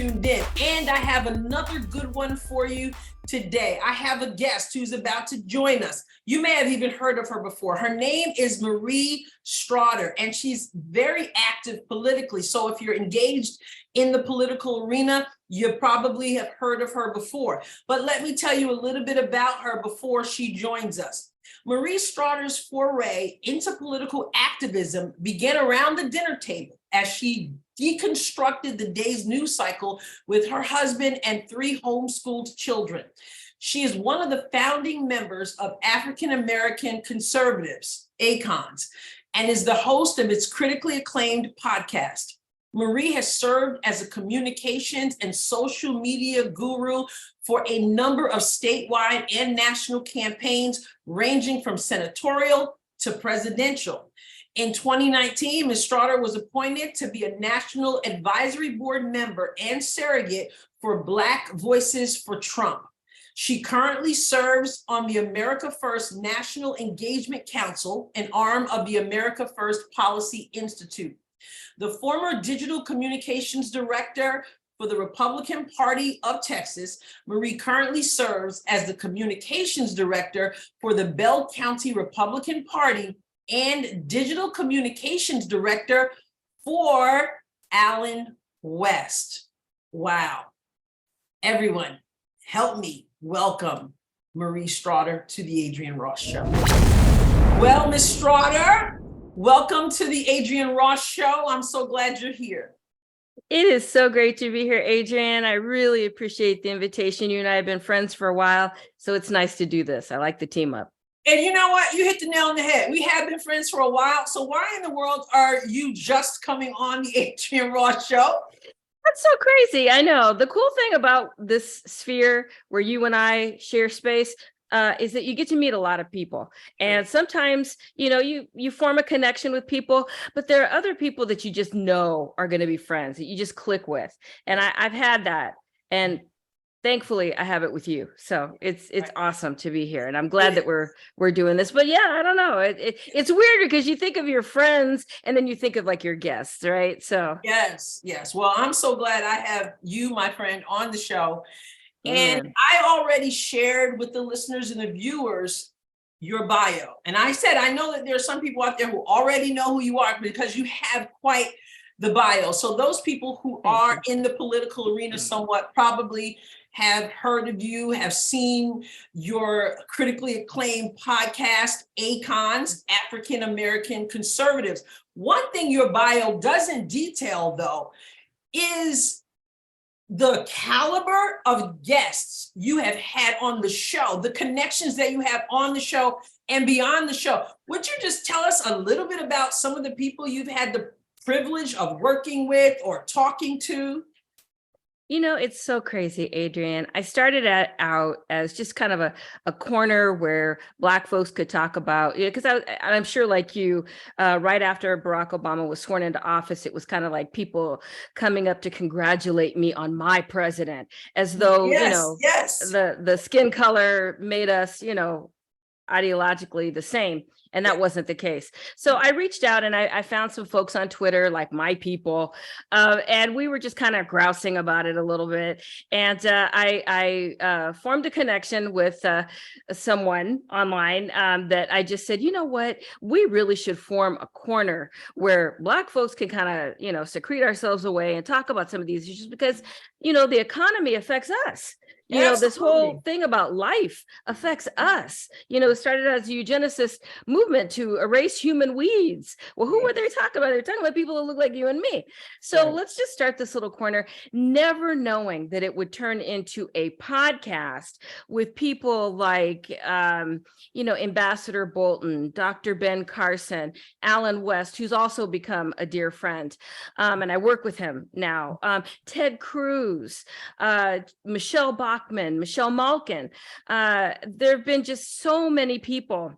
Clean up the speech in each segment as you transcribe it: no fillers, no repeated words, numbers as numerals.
tuned in. And I have another good one for you today. I have a guest who's about to join us. You may have even heard of her before. Her name is Marie Stroughter, and she's very active politically. So if you're engaged in the political arena, you probably have heard of her before. But let me tell you a little bit about her before she joins us. Marie Stroughter's foray into political activism began around the dinner table as she deconstructed the day's news cycle with her husband and 3 homeschooled children. She is one of the founding members of African American Conservatives, AACONS, and is the host of its critically acclaimed podcast. Marie has served as a communications and social media guru for a number of statewide and national campaigns, ranging from senatorial to presidential. In 2019, Ms. Stroughter was appointed to be a National Advisory Board member and surrogate for Black Voices for Trump. She currently serves on the America First National Engagement Council, an arm of the America First Policy Institute. The former digital communications director for the Republican Party of Texas, Marie currently serves as the communications director for the Bell County Republican Party and digital communications director for Allen West. Wow. Everyone, help me welcome Marie Stroughter to the Adrienne Ross Show. Well, Ms. Stroughter, welcome to the Adrienne Ross Show. I'm so glad you're here. It is so great to be here, Adrienne. I really appreciate the invitation. You and I have been friends for a while, so it's nice to do this. I like the team up. And you know what? You hit the nail on the head. We have been friends for a while. So why in the world are you just coming on the Adrienne Ross Show? That's so crazy. I know. The cool thing about this sphere where you and I share space is that you get to meet a lot of people. And sometimes, you form a connection with people, but there are other people that you just know are going to be friends that you just click with. And I've had that. And thankfully, I have it with you. So it's awesome to be here. And I'm glad that we're doing this. But yeah, I don't know. It's weird because you think of your friends and then you think of like your guests, right? So yes. Well, I'm so glad I have you, my friend, on the show. And I already shared with the listeners and the viewers your bio. And I said, I know that there are some people out there who already know who you are because you have quite the bio. So those people who are in the political arena somewhat probably have heard of you, have seen your critically acclaimed podcast, AACONS, African American Conservatives. One thing your bio doesn't detail, though, is the caliber of guests you have had on the show, the connections that you have on the show and beyond the show. Would you just tell us a little bit about some of the people you've had the privilege of working with or talking to? It's so crazy, Adrienne. I started out as just kind of a corner where Black folks could talk about, because I'm sure like you, right after Barack Obama was sworn into office, it was kind of like people coming up to congratulate me on my president, as though, the skin color made us, ideologically the same. And that wasn't the case. So I reached out and I found some folks on Twitter, like my people, and we were just kind of grousing about it a little bit. And I formed a connection with someone online that I just said, you know what, we really should form a corner where Black folks can kind of, secrete ourselves away and talk about some of these issues because, the economy affects us. This whole thing about life affects us. It started as a eugenicist movement to erase human weeds. Well, who were they talking about? They're talking about people who look like you and me. So let's just start this little corner, never knowing that it would turn into a podcast with people like, Ambassador Bolton, Dr. Ben Carson, Allen West, who's also become a dear friend. And I work with him now. Ted Cruz, Michelle Bachmann, Michelle Malkin. There have been just so many people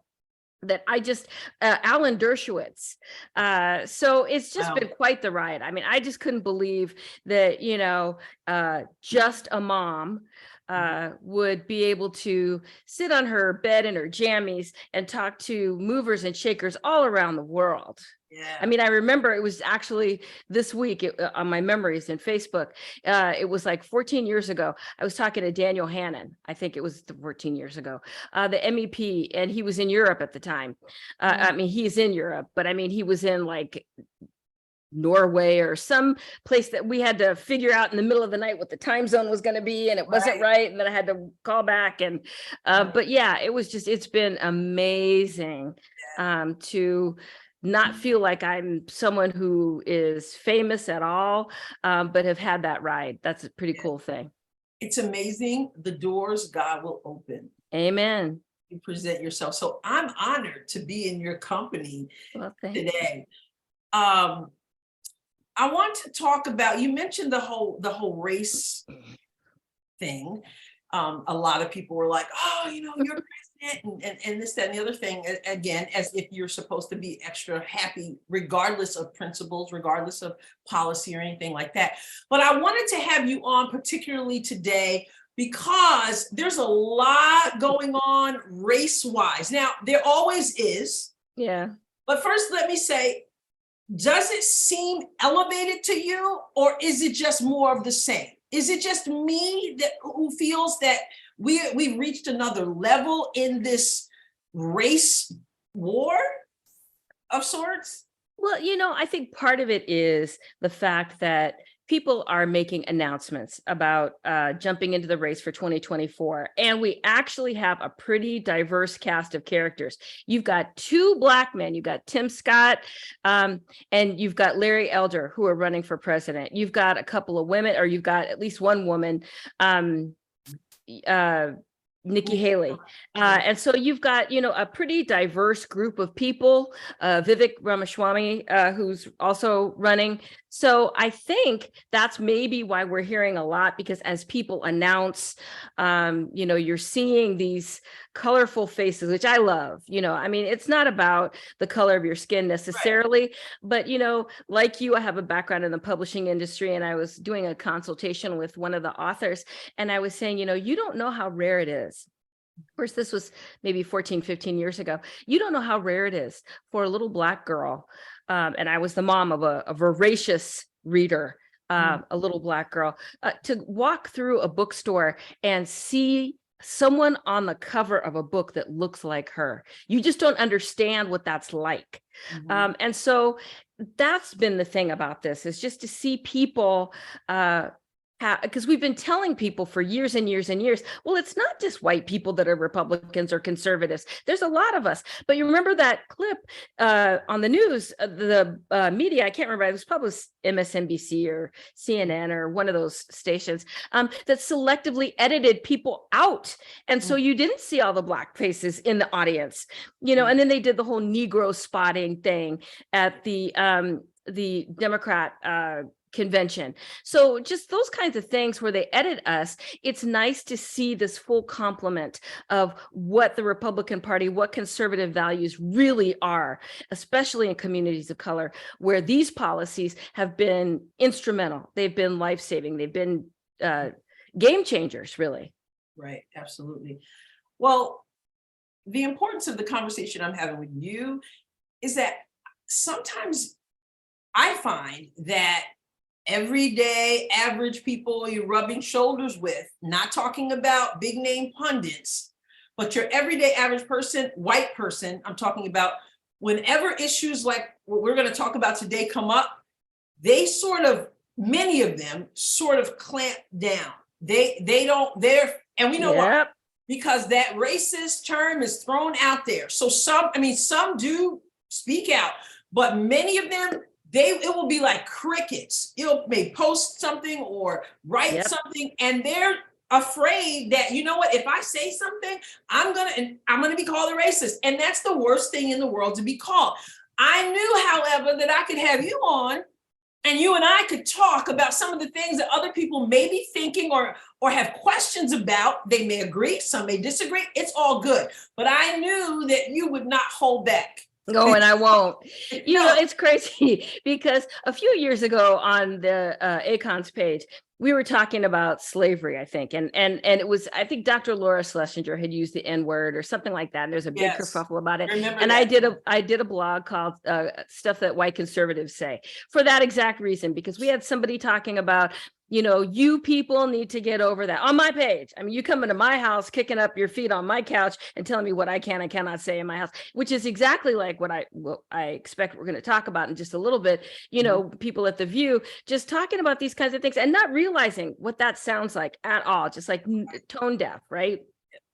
that I just, Alan Dershowitz. So it's just been quite the ride. I mean, I just couldn't believe that, just a mom would be able to sit on her bed in her jammies and talk to movers and shakers all around the world. Yeah. I mean, I remember it was actually this week on my memories in Facebook. It was like 14 years ago. I was talking to Daniel Hannan. I think it was 14 years ago, the MEP, and he was in Europe at the time. I mean, he's in Europe, but I mean, he was in like Norway or some place that we had to figure out in the middle of the night what the time zone was going to be, and it wasn't right, and then I had to call back. And but yeah, it's been amazing to not feel like I'm someone who is famous at all, but have had that ride. That's a pretty cool thing. It's amazing the doors God will open. Amen. You present yourself. So I'm honored to be in your company today. I want to talk about, you mentioned the whole race thing. A lot of people were like, oh, you know, you're president and this, that, and the other thing. Again, as if you're supposed to be extra happy, regardless of principles, regardless of policy or anything like that. But I wanted to have you on particularly today because there's a lot going on race-wise. Now, there always is. Yeah. But first, let me say, does it seem elevated to you, or is it just more of the same? Is it just me who feels that we've reached another level in this race war of sorts? Well, you know, I think part of it is the fact that people are making announcements about jumping into the race for 2024. And we actually have a pretty diverse cast of characters. You've got 2 Black men, you've got Tim Scott, and you've got Larry Elder, who are running for president. You've got a couple of women, or you've got at least one woman, Nikki Haley. And so you've got, you know, a pretty diverse group of people, Vivek Ramaswamy, who's also running. So I think that's maybe why we're hearing a lot, because as people announce, you know, you're seeing these colorful faces, which I love. You know, I mean, it's not about the color of your skin necessarily, but, you know, like you, I have a background in the publishing industry, and I was doing a consultation with one of the authors, and I was saying, you know, you don't know how rare it is. Of course, this was maybe 14, 15 years ago. You don't know how rare it is for a little Black girl. And I was the mom of a voracious reader, a little Black girl, to walk through a bookstore and see someone on the cover of a book that looks like her. You just don't understand what that's like. And so that's been the thing about this, is just to see people, because we've been telling people for years and years and years, well, it's not just white people that are Republicans or conservatives. There's a lot of us. But you remember that clip on the news, the media, I can't remember, it was probably MSNBC or CNN or one of those stations, that selectively edited people out. And so you didn't see all the Black faces in the audience, you know, and then they did the whole Negro spotting thing at the Democrat convention. So just those kinds of things where they edit us, it's nice to see this full complement of what the Republican Party, what conservative values really are, especially in communities of color, where these policies have been instrumental. They've been life-saving. They've been game changers, really. Right, absolutely. Well, the importance of the conversation I'm having with you is that sometimes I find that everyday average people you're rubbing shoulders with, not talking about big name pundits, but your everyday average person, white person, I'm talking about, whenever issues like what we're going to talk about today come up, they many of them sort of clamp down. And we know why, because that racist term is thrown out there. So some do speak out, but many of them, it will be like crickets. It may post something or write something, and they're afraid that, you know what, if I say something, I'm gonna be called a racist. And that's the worst thing in the world to be called. I knew, however, that I could have you on, and you and I could talk about some of the things that other people may be thinking or have questions about. They may agree, some may disagree. It's all good. But I knew that you would not hold back. Oh, and I won't. You know, No. it's crazy because a few years ago on the AACONS page, we were talking about slavery, I think, and it was, I think Dr. Laura Schlesinger had used the N-word or something like that, and there's a big Yes. kerfuffle about it. Remember And that. I did a blog called Stuff That White Conservatives Say, for that exact reason, because we had somebody talking about, you know, you people need to get over that on my page. I mean, you come into my house, kicking up your feet on my couch and telling me what I can and cannot say in my house, which is exactly like what I expect we're going to talk about in just a little bit. You know, people at The View just talking about these kinds of things and not realizing what that sounds like at all, just like tone deaf, right?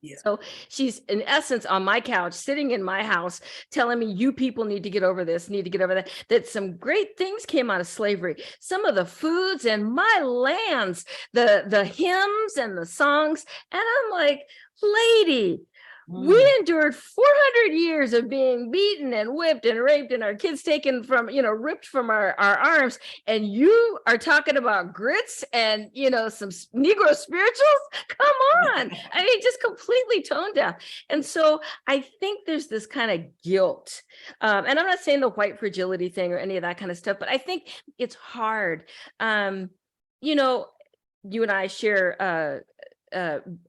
Yeah. So she's in essence on my couch, sitting in my house, telling me you people need to get over this, need to get over that, that some great things came out of slavery. Some of the foods and my lands, the hymns and the songs. And I'm like, lady, we endured 400 years of being beaten and whipped and raped and our kids taken from, you know, ripped from our arms. And you are talking about grits and, you know, some Negro spirituals. Come on. I mean, just completely tone deaf. And so I think there's this kind of guilt. And I'm not saying the white fragility thing or any of that kind of stuff, but I think it's hard. You know, you and I share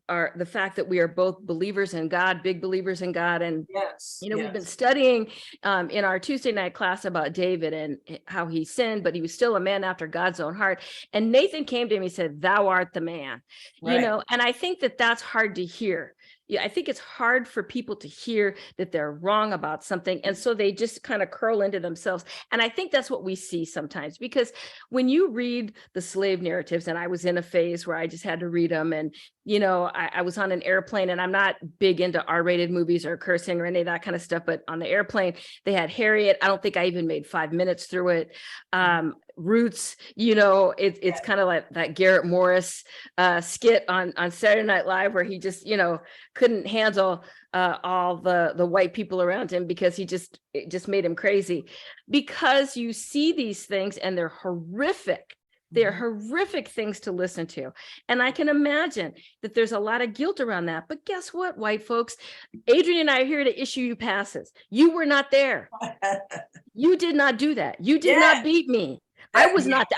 are the fact that we are both believers in God, big believers in God. And, Yes. you know, we've been studying in our Tuesday night class about David and how he sinned, but he was still a man after God's own heart. And Nathan came to him, he said, "Thou art the man," you know, and I think that that's hard to hear. Yeah, I think it's hard for people to hear that they're wrong about something. And so they just kind of curl into themselves. And I think that's what we see sometimes, because when you read the slave narratives, and I was in a phase where I just had to read them. And, you know, I was on an airplane, and I'm not big into R-rated movies or cursing or any of that kind of stuff. But on the airplane, they had Harriet. I don't think I even made 5 minutes through it. Roots, you know, it's kind of like that Garrett Morris skit on Saturday Night Live, where he just, you know, couldn't handle all the white people around him because it just made him crazy. Because you see these things and they're horrific. They're horrific things to listen to. And I can imagine that there's a lot of guilt around that. But guess what, white folks? Adrian and I are here to issue you passes. You were not there. You did not do that. You did not beat me. I was not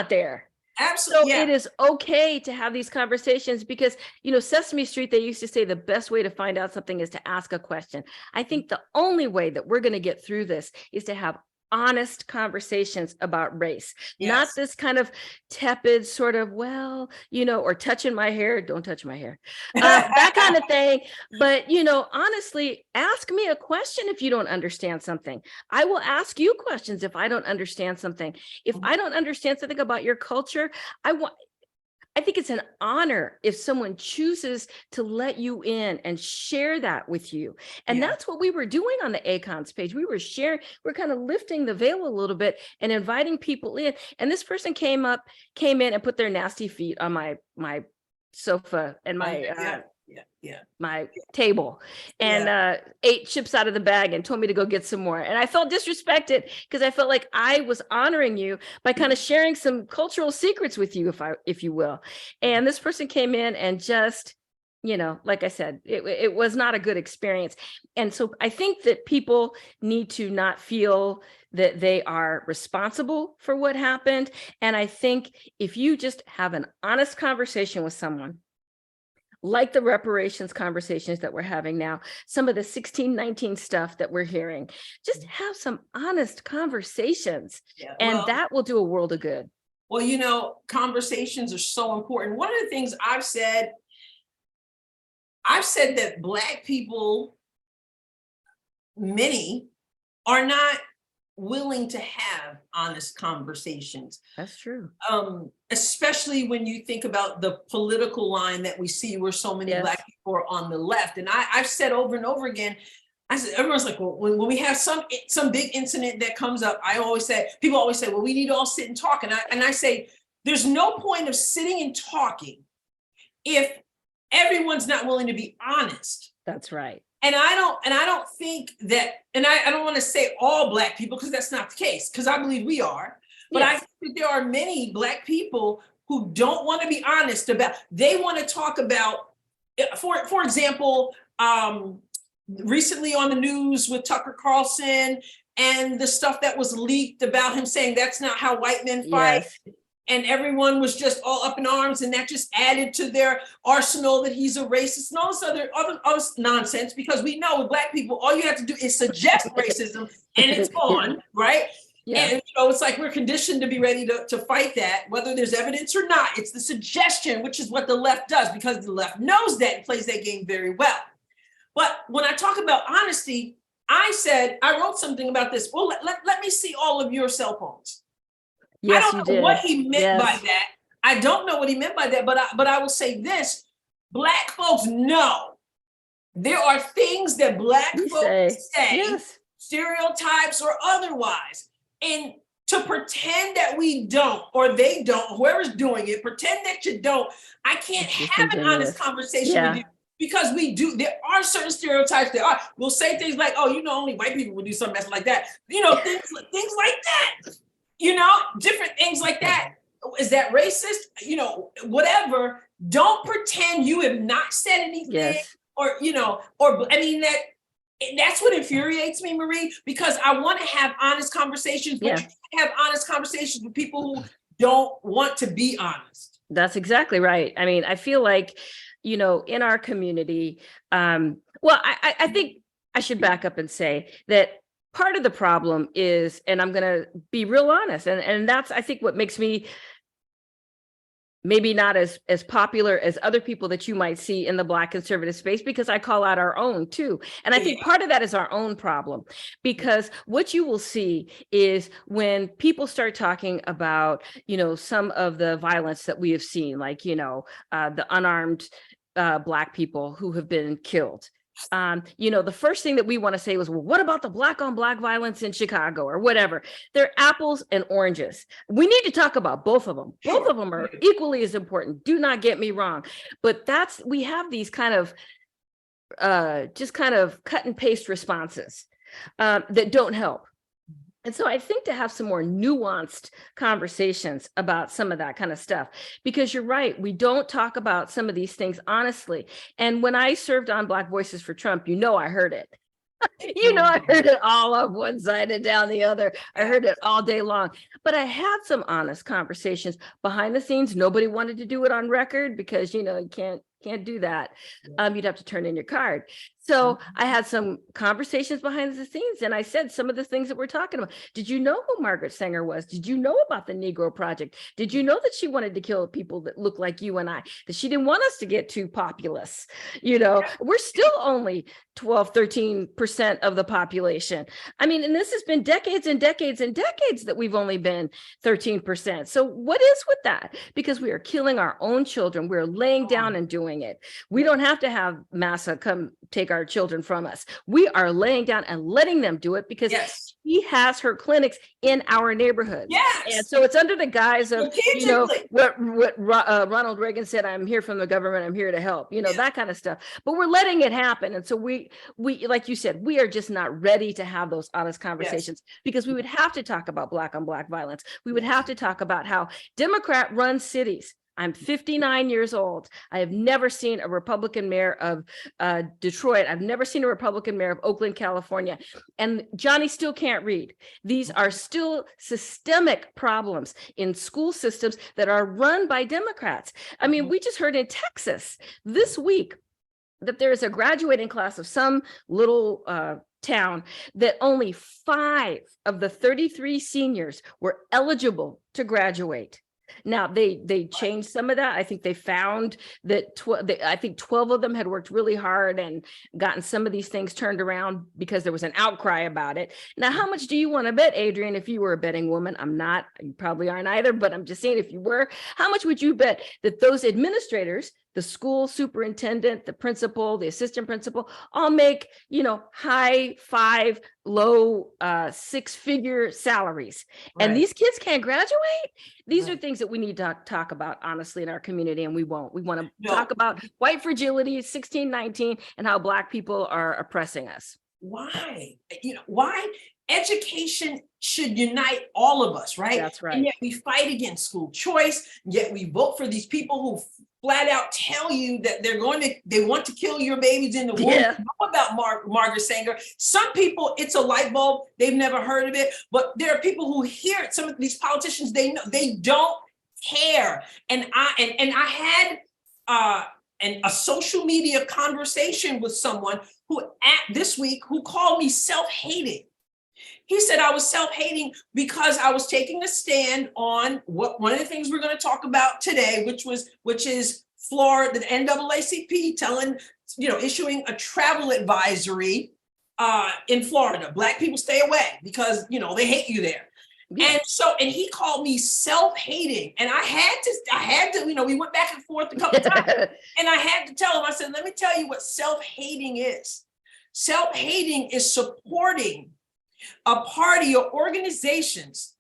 there. Absolutely. So it is okay to have these conversations because, you know, Sesame Street, they used to say the best way to find out something is to ask a question. I think the only way that we're going to get through this is to have honest conversations about race, not this kind of tepid sort of, well, you know, or touching my hair, don't touch my hair, that kind of thing. But, you know, honestly, ask me a question if you don't understand something. I will ask you questions if I don't understand something. If I don't understand something about your culture, I think it's an honor if someone chooses to let you in and share that with you. And that's what we were doing on the AACONS page. We were sharing, we're kind of lifting the veil a little bit and inviting people in. And this person came in and put their nasty feet on my sofa and my table and ate chips out of the bag and told me to go get some more. And I felt disrespected because I felt like I was honoring you by kind of sharing some cultural secrets with you, if you will. And this person came in and just, you know, like I said, it was not a good experience. And so I think that people need to not feel that they are responsible for what happened. And I think if you just have an honest conversation with someone, like the reparations conversations that we're having now, some of the 1619 stuff that we're hearing, just have some honest conversations, and that will do a world of good. Well, you know, conversations are so important. One of the things I've said that Black people, many, are not willing to have honest conversations. That's true. Especially when you think about the political line that we see where so many Black people are on the left. And I've said over and over again, I said, everyone's like, well, when we have some big incident that comes up, people always say, well, we need to all sit and talk. And I say, there's no point of sitting and talking if everyone's not willing to be honest. That's right. And I don't think that, and I don't want to say all Black people, because that's not the case, because I believe we are, but I think that there are many Black people who don't want to be honest about, they want to talk about, for example, recently on the news with Tucker Carlson and the stuff that was leaked about him saying that's not how white men fight. Yes. And everyone was just all up in arms, and that just added to their arsenal that he's a racist and all this other nonsense, because we know with Black people, all you have to do is suggest racism and it's on, right? Yeah. And it's like we're conditioned to be ready to fight that, whether there's evidence or not. It's the suggestion, which is what the left does, because the left knows that and plays that game very well. But when I talk about honesty, I wrote something about this. Well, let me see all of your cell phones. Yes, I don't know what he meant by that. I don't know what he meant by that, but I will say this: Black folks know there are things that Black folks say, yes, stereotypes or otherwise, and to pretend that we don't, or they don't, whoever's doing it, pretend that you don't. I can't have an honest conversation with you, because we do. There are certain stereotypes that are. We'll say things like, "Oh, only white people would do something like that." Things like that. Different things like that. Is that racist? Whatever. Don't pretend you have not said anything, that's what infuriates me, Marie, because I want to have honest conversations, but you can't have honest conversations with people who don't want to be honest. That's exactly right. I mean, I feel like, in our community, I think I should back up and say that part of the problem is, and I'm going to be real honest, and that's, I think, what makes me maybe not as popular as other people that you might see in the Black conservative space, because I call out our own too. And I think part of that is our own problem, because what you will see is when people start talking about, some of the violence that we have seen, like, the unarmed Black people who have been killed. The first thing that we want to say was, well, what about the Black on Black violence in Chicago or whatever? They're apples and oranges. We need to talk about both of them. Both of them are equally as important. Do not get me wrong. But we have these kind of just kind of cut and paste responses that don't help. And so I think to have some more nuanced conversations about some of that kind of stuff, because you're right, we don't talk about some of these things honestly. And when I served on Black Voices for Trump, I heard it. I heard it all up one side and down the other. I heard it all day long. But I had some honest conversations behind the scenes. Nobody wanted to do it on record because, you can't do that. You'd have to turn in your card. So I had some conversations behind the scenes, and I said some of the things that we're talking about. Did you know who Margaret Sanger was? Did you know about the Negro Project? Did you know that she wanted to kill people that look like you and I? That she didn't want us to get too populous? We're still only 12, 13% of the population. I mean, and this has been decades and decades and decades that we've only been 13%. So what is with that? Because we are killing our own children. We're laying down and doing it. We don't have to have Massa come take our children from us. We are laying down and letting them do it because she has her clinics in our neighborhoods. Yes. And so it's under the guise of, what Ronald Reagan said, I'm here from the government, I'm here to help, that kind of stuff. But we're letting it happen. And so we, like you said, we are just not ready to have those honest conversations because we would have to talk about Black on Black violence. We would have to talk about how Democrat-run cities. I'm 59 years old. I have never seen a Republican mayor of Detroit. I've never seen a Republican mayor of Oakland, California. And Johnny still can't read. These are still systemic problems in school systems that are run by Democrats. I mean, we just heard in Texas this week that there is a graduating class of some little town that only 5 of the 33 seniors were eligible to graduate. Now they changed some of that. I think they found that 12 of them had worked really hard and gotten some of these things turned around because there was an outcry about it. Now, how much do you want to bet, Adrienne, if you were a betting woman? I'm not, you probably aren't either, but I'm just saying if you were, how much would you bet that those administrators, the school superintendent, the principal, the assistant principal, all make, high 5, low 6-figure salaries. Right. And these kids can't graduate? These are things that we need to talk about honestly in our community, and we won't. We want to talk about white fragility, 1619, and how Black people are oppressing us. Why? Why? Education should unite all of us, right? That's right. And yet we fight against school choice, yet we vote for these people who flat out tell you that they want to kill your babies in the womb. Yeah. You know about Margaret Sanger. Some people, it's a light bulb. They've never heard of it, but there are people who hear it. Some of these politicians, they know, they don't care. And I had a social media conversation with someone who this week who called me self-hating. He said I was self-hating because I was taking a stand on one of the things we're going to talk about today, which is Florida, the NAACP issuing a travel advisory in Florida. Black people stay away because they hate you there. Yeah. And he called me self-hating, and I had to, we went back and forth a couple times, and I had to tell him, I said, let me tell you what self-hating is. Self-hating is supporting a party or organizations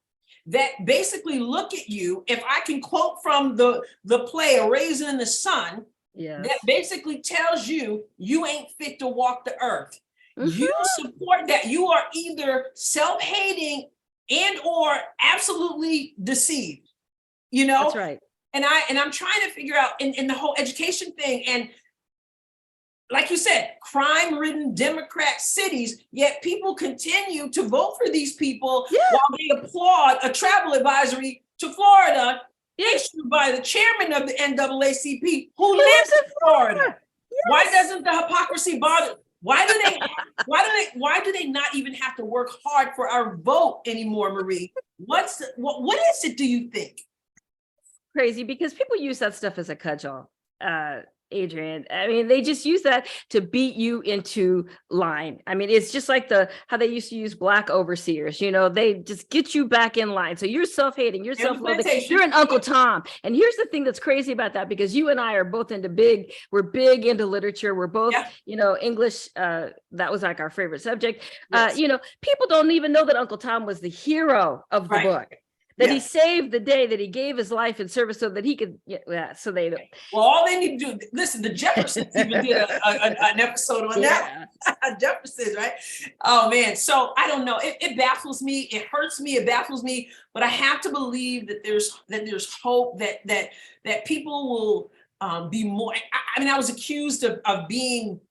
that basically look at you, if I can quote from the play A Raisin in the Sun, yes, that basically tells you ain't fit to walk the earth. Mm-hmm. You support that. You are either self-hating and or absolutely deceived, That's right. And I'm trying to figure out in the whole education thing, and like you said, crime-ridden Democrat cities, yet people continue to vote for these people, yeah, while they applaud a travel advisory to Florida, yeah, issued by the chairman of the NAACP who lives in Florida. Yes. Why doesn't the hypocrisy bother? Why do they not even have to work hard for our vote anymore, Marie? What is it, do you think? Crazy, because people use that stuff as a cudgel, Adrienne. I mean, they just use that to beat you into line. I mean, it's just like how they used to use Black overseers, they just get you back in line. So you're self-hating, you're self-loathing, you're an Uncle Tom. And here's the thing that's crazy about that, because you and I are both we're big into literature. We're both, yeah, English, that was like our favorite subject. Yes. People don't even know that Uncle Tom was the hero of the book. That, yeah, he saved the day, that he gave his life in service so that he could, so they don't. Well, all they need to do, listen, the Jeffersons even did an episode on that. Jeffersons, right? Oh man, so I don't know, it baffles me, it hurts me, it baffles me, but I have to believe that there's hope, that people will be more, I mean, I was accused of being,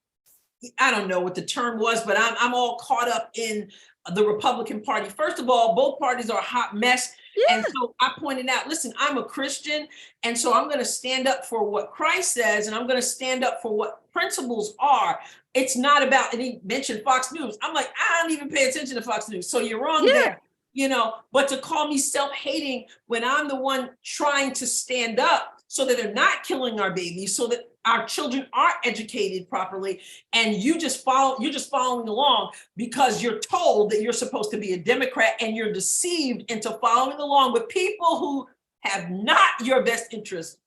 I don't know what the term was, but I'm all caught up in the Republican Party. First of all, both parties are a hot mess. Yeah. And so I pointed out, listen, I'm a Christian, and so I'm going to stand up for what Christ says, and I'm going to stand up for what principles are. It's not about, and he mentioned Fox News. I'm like, I don't even pay attention to Fox News. So you're wrong, yeah, there, but to call me self-hating when I'm the one trying to stand up so that they're not killing our babies, so that our children are educated properly, and you're just following along because you're told that you're supposed to be a Democrat, and you're deceived into following along with people who have not your best interest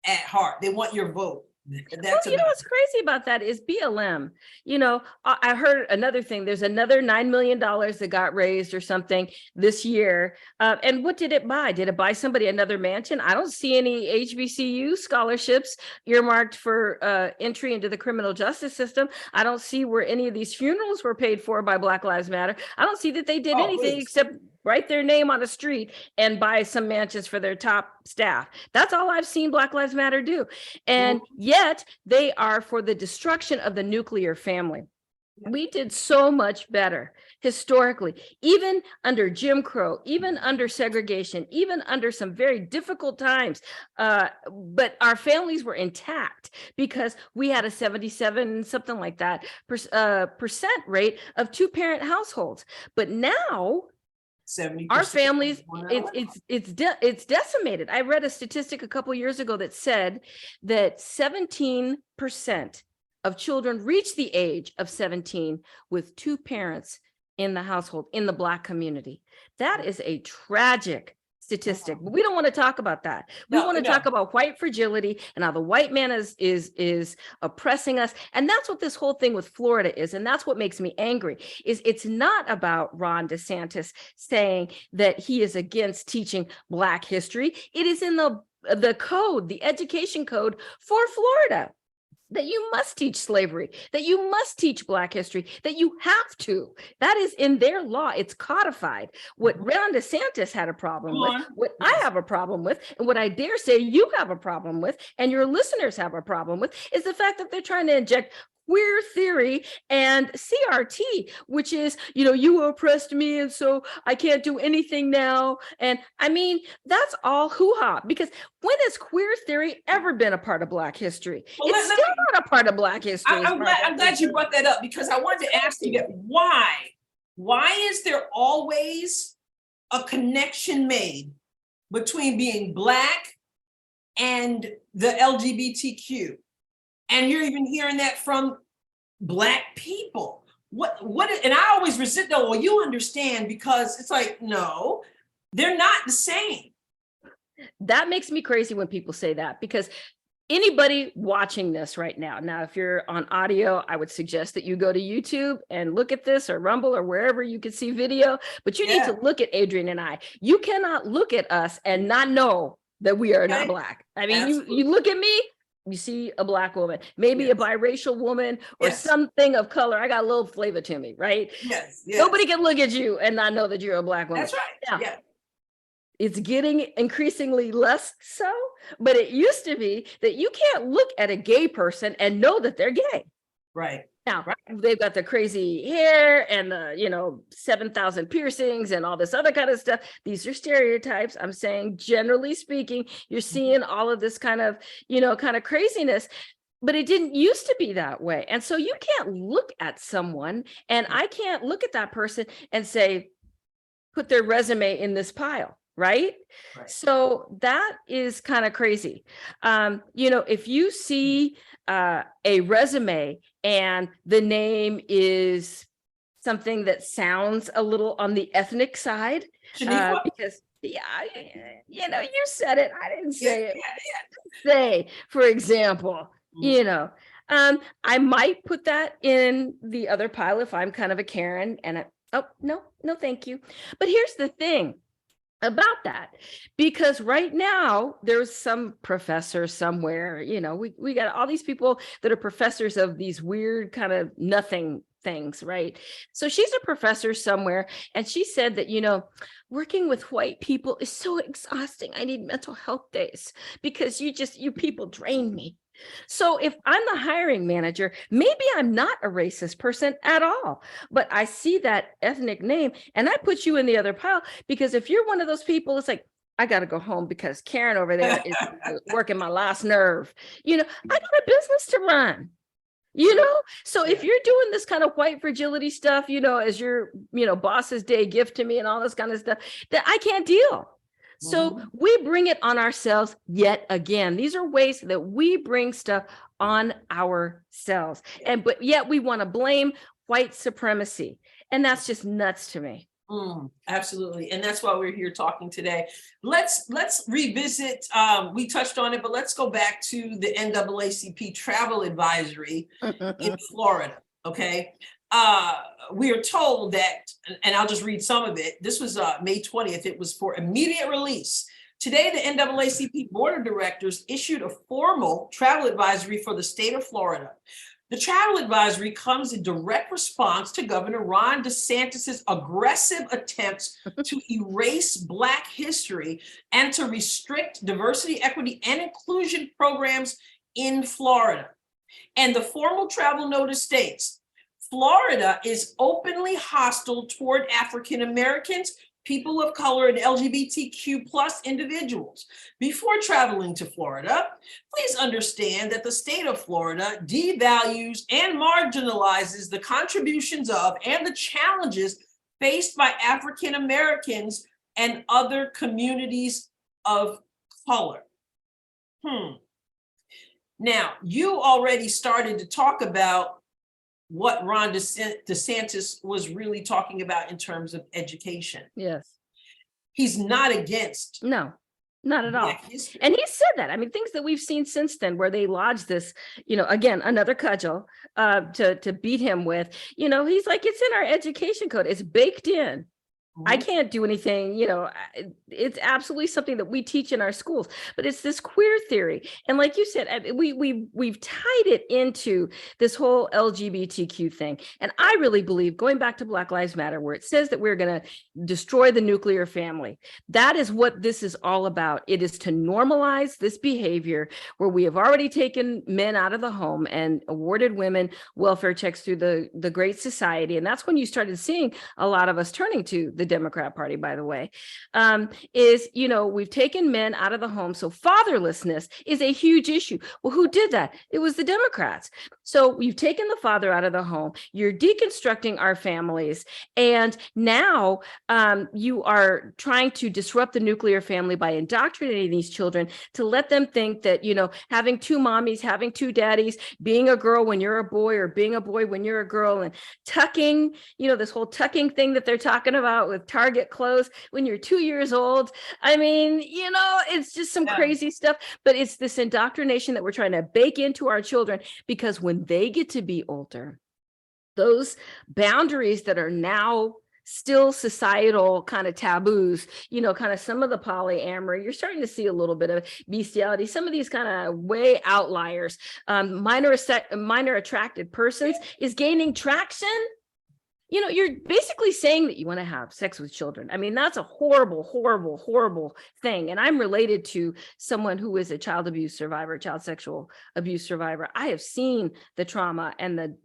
at heart. They want your vote. What's crazy about that is BLM. I heard another thing. There's another $9 million that got raised or something this year. And what did it buy? Did it buy somebody another mansion? I don't see any HBCU scholarships earmarked for entry into the criminal justice system. I don't see where any of these funerals were paid for by Black Lives Matter. I don't see that they did anything except write their name on a street and buy some mansions for their top staff. That's all I've seen Black Lives Matter do. And yet they are for the destruction of the nuclear family. We did so much better historically, even under Jim Crow, even under segregation, even under some very difficult times. But our families were intact because we had a 77, something like that, percent rate of two-parent households. But now, our families, it's decimated. I read a statistic a couple years ago that said that 17% of children reach the age of 17 with two parents in the household in the Black community. That is a tragic statistic, but we don't want to talk about that. We want to talk about white fragility and how the white man is oppressing us. And that's what this whole thing with Florida is. And that's what makes me angry, is it's not about Ron DeSantis saying that he is against teaching Black history. It is in the code, the education code for Florida. that you must teach slavery, that you must teach Black history, that you have to. That is in their law. It's codified. What Ron DeSantis had a problem with, what I have a problem with, and what I dare say you have a problem with, and your listeners have a problem with, is the fact that they're trying to inject queer theory and CRT, which is, you oppressed me and so I can't do anything now. And I mean, that's all hoo-ha, because when has queer theory ever been a part of Black history? Well, it's still not a part of Black history. I'm glad you brought that up, because I wanted to ask you that. Why is there always a connection made between being Black and the LGBTQ? And you're even hearing that from Black people. And I always resist that. Well, you understand, because it's like, no, they're not the same. That makes me crazy when people say that, because anybody watching this right now, if you're on audio, I would suggest that you go to YouTube and look at this, or Rumble, or wherever you can see video, but you need to look at Adrienne and I. You cannot look at us and not know that we are not Black. I mean, you look at me, you see a Black woman, maybe a biracial woman, or something of color. I got a little flavor to me, right? Yes. Nobody can look at you and not know that you're a Black woman. That's right. Now, it's getting increasingly less so, but it used to be that you can't look at a gay person and know that they're gay. Right. Now, they've got the crazy hair and the, 7,000 piercings and all this other kind of stuff. These are stereotypes. I'm saying, generally speaking, you're seeing all of this kind of craziness, but it didn't used to be that way. And so you can't look at someone, and I can't look at that person and say, put their resume in this pile. Right. So that is kind of crazy. If you see a resume and the name is something that sounds a little on the ethnic side, because you said it, I didn't say it. Say, for example, I might put that in the other pile if I'm kind of a Karen and no, thank you. But here's the thing about that, because right now there's some professor somewhere, we got all these people that are professors of these weird kind of nothing things, right? So she's a professor somewhere, and she said that, working with white people is so exhausting. I need mental health days because you people drain me. So if I'm the hiring manager, maybe I'm not a racist person at all, but I see that ethnic name and I put you in the other pile, because if you're one of those people, it's like, I got to go home because Karen over there is working my last nerve. I got a business to run. So if you're doing this kind of white fragility stuff, as your, boss's day gift to me and all this kind of stuff, that I can't deal. So we bring it on ourselves yet again. These are ways that we bring stuff on ourselves. But yet we want to blame white supremacy. And that's just nuts to me. Absolutely. And that's why we're here talking today. Let's revisit, we touched on it, but let's go back to the NAACP travel advisory in Florida. Okay. We are told that, and I'll just read some of it. This was May 20th. It was for immediate release. Today, the NAACP Board of Directors issued a formal travel advisory for the state of Florida. The travel advisory comes in direct response to Governor Ron DeSantis's aggressive attempts to erase Black history and to restrict diversity, equity, and inclusion programs in Florida. And the formal travel notice states, Florida is openly hostile toward African Americans, people of color, and LGBTQ plus individuals. Before traveling to Florida, please understand that the state of Florida devalues and marginalizes the contributions of and the challenges faced by African Americans and other communities of color. Now, you already started to talk about what Ron DeSantis was really talking about in terms of education. Yes. He's not against. No, not at all. And he said that. I mean, things that we've seen since then where they lodged this, again, another cudgel to beat him with, he's like, it's in our education code. It's baked in. I Mhm. can't do anything, it's absolutely something that we teach in our schools, but it's this queer theory. And like you said, we've tied it into this whole LGBTQ thing. And I really believe, going back to Black Lives Matter, where it says that we're going to destroy the nuclear family, that is what this is all about. It is to normalize this behavior where we have already taken men out of the home and awarded women welfare checks through the Great Society. And that's when you started seeing a lot of us turning to the Democrat Party, by the way, we've taken men out of the home. So fatherlessness is a huge issue. Well, who did that? It was the Democrats. So you've taken the father out of the home. You're deconstructing our families. And now you are trying to disrupt the nuclear family by indoctrinating these children to let them think that, having two mommies, having two daddies, being a girl when you're a boy or being a boy when you're a girl, and tucking, this whole tucking thing that they're talking about with Target clothes when you're 2 years old. I mean, it's just some crazy stuff, but it's this indoctrination that we're trying to bake into our children, because when they get to be older, those boundaries that are now still societal kind of taboos, kind of some of the polyamory, you're starting to see a little bit of bestiality, some of these kind of way outliers, minor attracted persons is gaining traction. You're basically saying that you want to have sex with children. I mean, that's a horrible, horrible, horrible thing. And I'm related to someone who is a child abuse survivor, child sexual abuse survivor. I have seen the trauma and the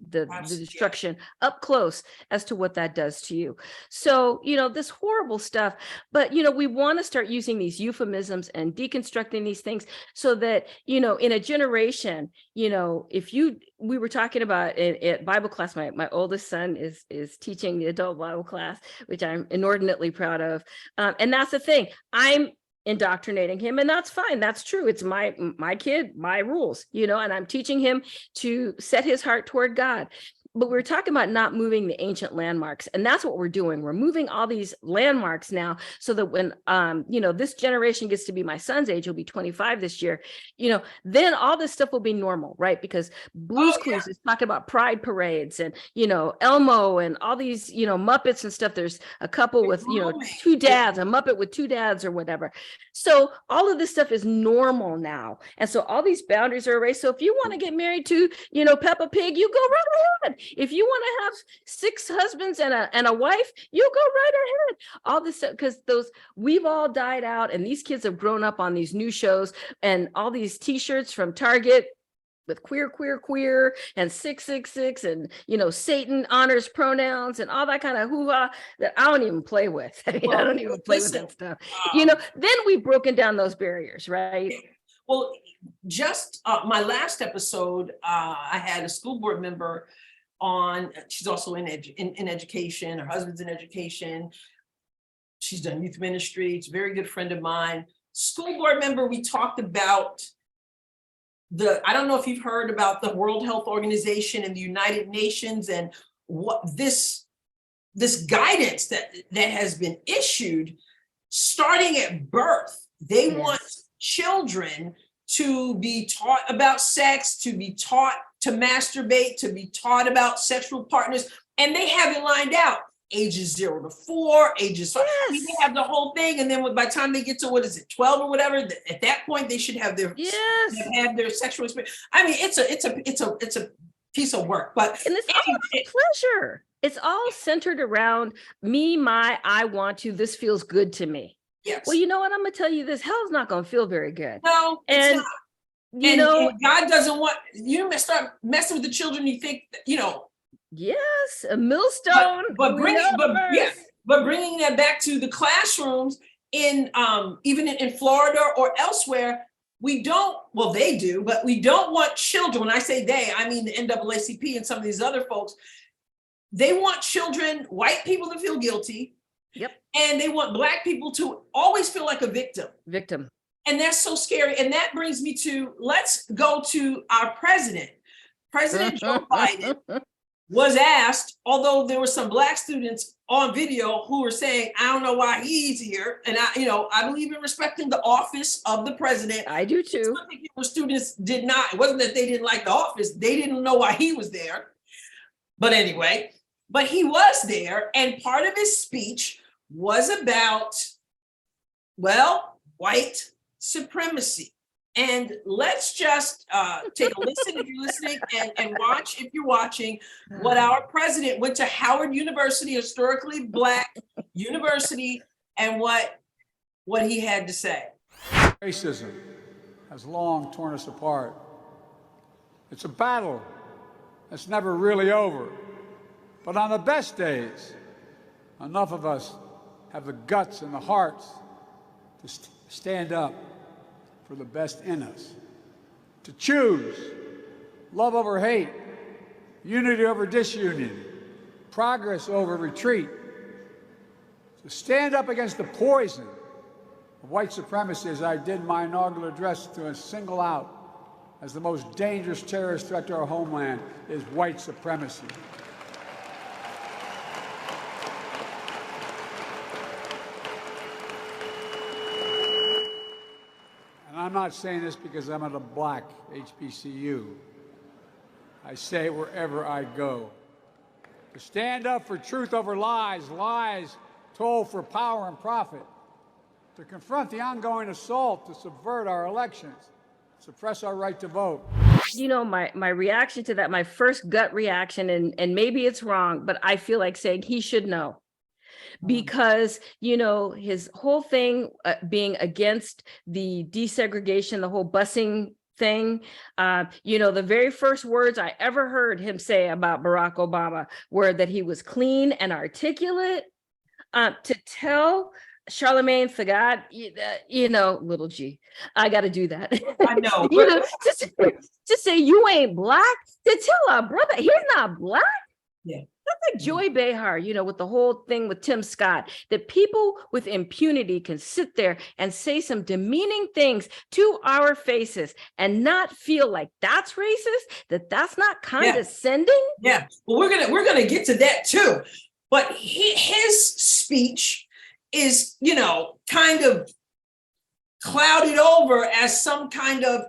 destruction up close as to what that does to you. So, this horrible stuff, but, we want to start using these euphemisms and deconstructing these things so that, in a generation, we were talking about at Bible class, my oldest son is teaching the adult Bible class, which I'm inordinately proud of. And that's the thing. I'm indoctrinating him, and that's fine. That's true. It's my kid, my rules, and I'm teaching him to set his heart toward God. But we're talking about not moving the ancient landmarks. And that's what we're doing. We're moving all these landmarks now so that when, this generation gets to be my son's age, he'll be 25 this year, then all this stuff will be normal, right? Because Blue's Clues is talking about pride parades and, Elmo and all these, Muppets and stuff. There's a couple with, two dads, a Muppet with two dads or whatever. So all of this stuff is normal now. And so all these boundaries are erased. So if you want to get married to, Peppa Pig, you go right ahead. If you want to have 6 husbands and a wife, you go right ahead. All this stuff, because we've all died out, and these kids have grown up on these new shows and all these t-shirts from Target with queer, queer, and 666, and Satan honors pronouns and all that kind of hoo-ha that I don't even play with. I don't even play with that stuff. Then we've broken down those barriers, right? Well, just my last episode, I had a school board member on. She's also in education. Her husband's in education. She's done youth ministry. It's a very good friend of mine. School board member, we talked about I don't know if you've heard about the World Health Organization and the United Nations and what this guidance that has been issued starting at birth. They want children to be taught about sex, to be taught to masturbate, to be taught about sexual partners, and they have it lined out. Ages 0 to 4, ages 5. They have the whole thing, and then by the time they get to 12 or whatever, at that point they should have their sexual experience. I mean, it's a piece of work, but and it's all pleasure. It's all centered around me, I want to. This feels good to me. Yes. Well, you know what? I'm gonna tell you this. Hell's not gonna feel very good. No, and it's not. And God doesn't want you to start messing with the children. You think Yes, a millstone. But bringing that back to the classrooms in even in Florida or elsewhere, we don't. Well, they do, but we don't want children. When I say they, I mean the NAACP and some of these other folks. They want children, white people, to feel guilty. Yep. And they want Black people to always feel like a victim. And that's so scary. And that brings me to, let's go to our president. President Joe Biden was asked, although there were some Black students on video who were saying, I don't know why he's here. And I believe in respecting the office of the president. I do too. Some students did not. It wasn't that they didn't like the office. They didn't know why he was there. But anyway, but he was there. And part of his speech was about, well, white supremacy. And let's just take a listen if you're listening, and watch if you're watching what our president went to Howard University, historically Black university, and what he had to say. Racism has long torn us apart. It's a battle that's never really over. But on the best days, enough of us have the guts and the hearts to stand up for the best in us, to choose love over hate, unity over disunion, progress over retreat, to stand up against the poison of white supremacy, as I did my inaugural address, to single out as the most dangerous terrorist threat to our homeland is white supremacy. I'm not saying this because I'm at a Black HBCU. I say it wherever I go. To stand up for truth over lies, lies told for power and profit. To confront the ongoing assault to subvert our elections, suppress our right to vote. You know, my reaction to that, my first gut reaction, and maybe it's wrong, but I feel like saying he should know. Because, you know, his whole thing being against the desegregation, the whole busing thing, you know, the very first words I ever heard him say about Barack Obama were that he was clean and articulate. To tell Charlemagne Thagat, you know, little G, I got to do that. I know. You know, to say you ain't Black, to tell our brother he's not Black. Yeah. That's like Joy Behar, you know, with the whole thing with Tim Scott, that people with impunity can sit there and say some demeaning things to our faces and not feel like that's racist, that's not condescending. Yeah. Well, we're gonna get to that too. But his speech is, you know, kind of clouded over as some kind of,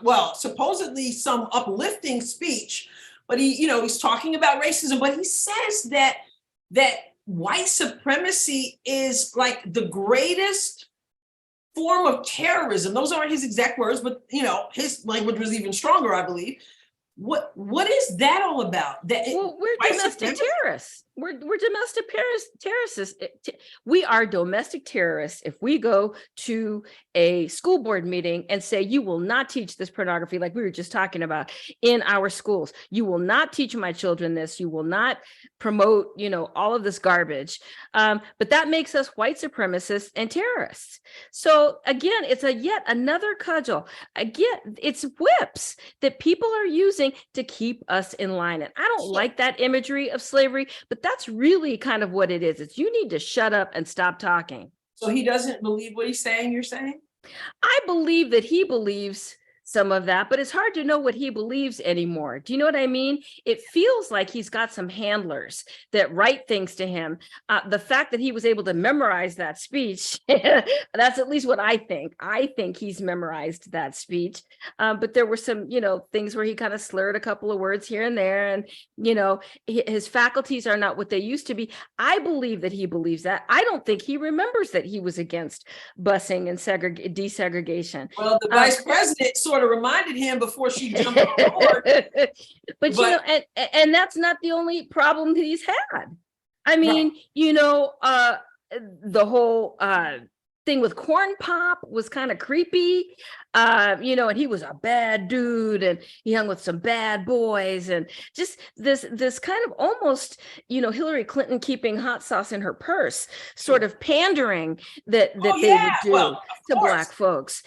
well, supposedly some uplifting speech. But he's talking about racism, but he says that white supremacy is like the greatest form of terrorism. Those aren't his exact words, but his language was even stronger, I believe. What is that all about? Well, we're domestic terrorists. We're domestic terrorists. We are domestic terrorists if we go to a school board meeting and say, you will not teach this pornography, like we were just talking about, in our schools. You will not teach my children this. You will not promote, all of this garbage. But that makes us white supremacists and terrorists. So again, it's yet another cudgel. Again, it's whips that people are using to keep us in line. And I don't like that imagery of slavery, but that's really kind of what it is. It's you need to shut up and stop talking. So he doesn't believe what he's saying, you're saying? I believe that he believes some of that, but it's hard to know what he believes anymore. Do you know what I mean? It feels like he's got some handlers that write things to him. The fact that he was able to memorize that speech, that's at least what I think. I think he's memorized that speech. But there were some, things where he kind of slurred a couple of words here and there. And, his faculties are not what they used to be. I believe that he believes that. I don't think he remembers that he was against busing and desegregation. Well, the vice president sort of reminded him before she jumped on board. But and that's not the only problem that he's had. I mean, the whole thing with Corn Pop was kind of creepy, and he was a bad dude and he hung with some bad boys, and just this kind of almost, Hillary Clinton keeping hot sauce in her purse sort of pandering that they would do to Black folks.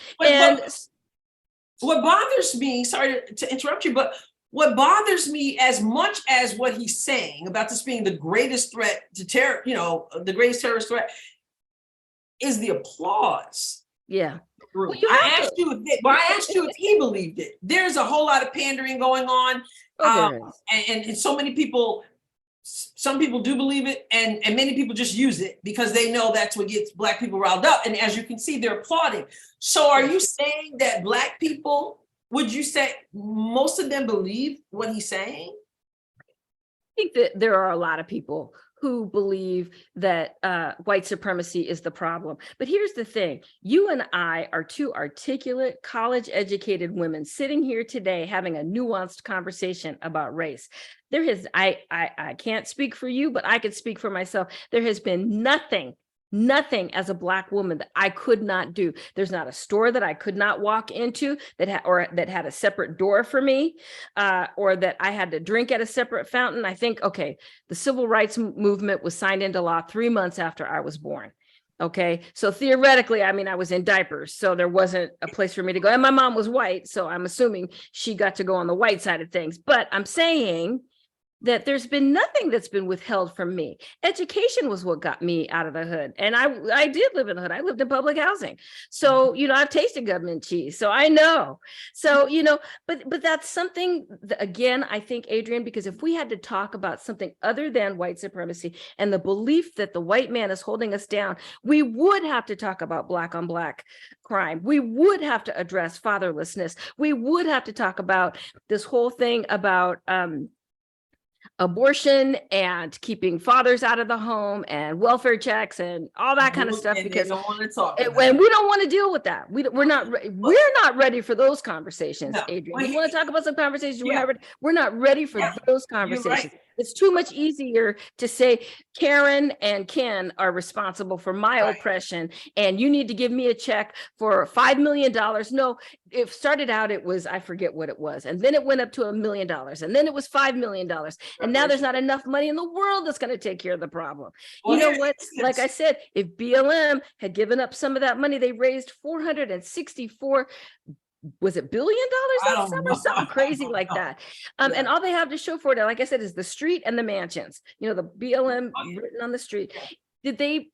What bothers me, sorry to interrupt you, but what bothers me as much as what he's saying about this being the greatest threat to terror, the greatest terrorist threat, is the applause. Yeah. Well, I asked you if he believed it. There's a whole lot of pandering going on. And so many people, some people do believe it, and many people just use it because they know that's what gets Black people riled up. And as you can see, they're applauding. So are you saying that Black people, would you say most of them believe what he's saying? I think that there are a lot of people who believe that white supremacy is the problem. But here's the thing. You and I are two articulate, college-educated women sitting here today having a nuanced conversation about race. There has, I can't speak for you, but I could speak for myself. There has been nothing as a Black woman that I could not do. There's not a store that I could not walk into that had a separate door for me, or that I had to drink at a separate fountain. I think, okay, the civil rights movement was signed into law 3 months after I was born. Okay, so theoretically, I mean, I was in diapers, so there wasn't a place for me to go. And my mom was white, so I'm assuming she got to go on the white side of things. But I'm saying that there's been nothing that's been withheld from me. Education was what got me out of the hood. And I did live in the hood. I lived in public housing. So, you know, I've tasted government cheese, so I know. So, you know, but that's something that, again, I think, Adrienne, because if we had to talk about something other than white supremacy and the belief that the white man is holding us down, we would have to talk about Black on Black crime. We would have to address fatherlessness. We would have to talk about this whole thing about, abortion and keeping fathers out of the home and welfare checks and all that kind of stuff, because don't want to talk when we don't want to deal with that. We're not ready for those conversations, Adrienne. You want to talk about some conversations? We're not ready for those conversations. Right. It's too much easier to say Karen and Ken are responsible for my oppression, and you need to give me a check for $5 million. No, it started out, it was, I forget what it was. And then it went up to $1 million. And then it was $5 million. And now there's not enough money in the world that's going to take care of the problem. Well, you know what? Like I said, if BLM had given up some of that money, they raised $464 was it $1 billion that summer? Something crazy like that. And all they have to show for it, like I said, is the street and the mansions. You know, the BLM written on the street. Did they,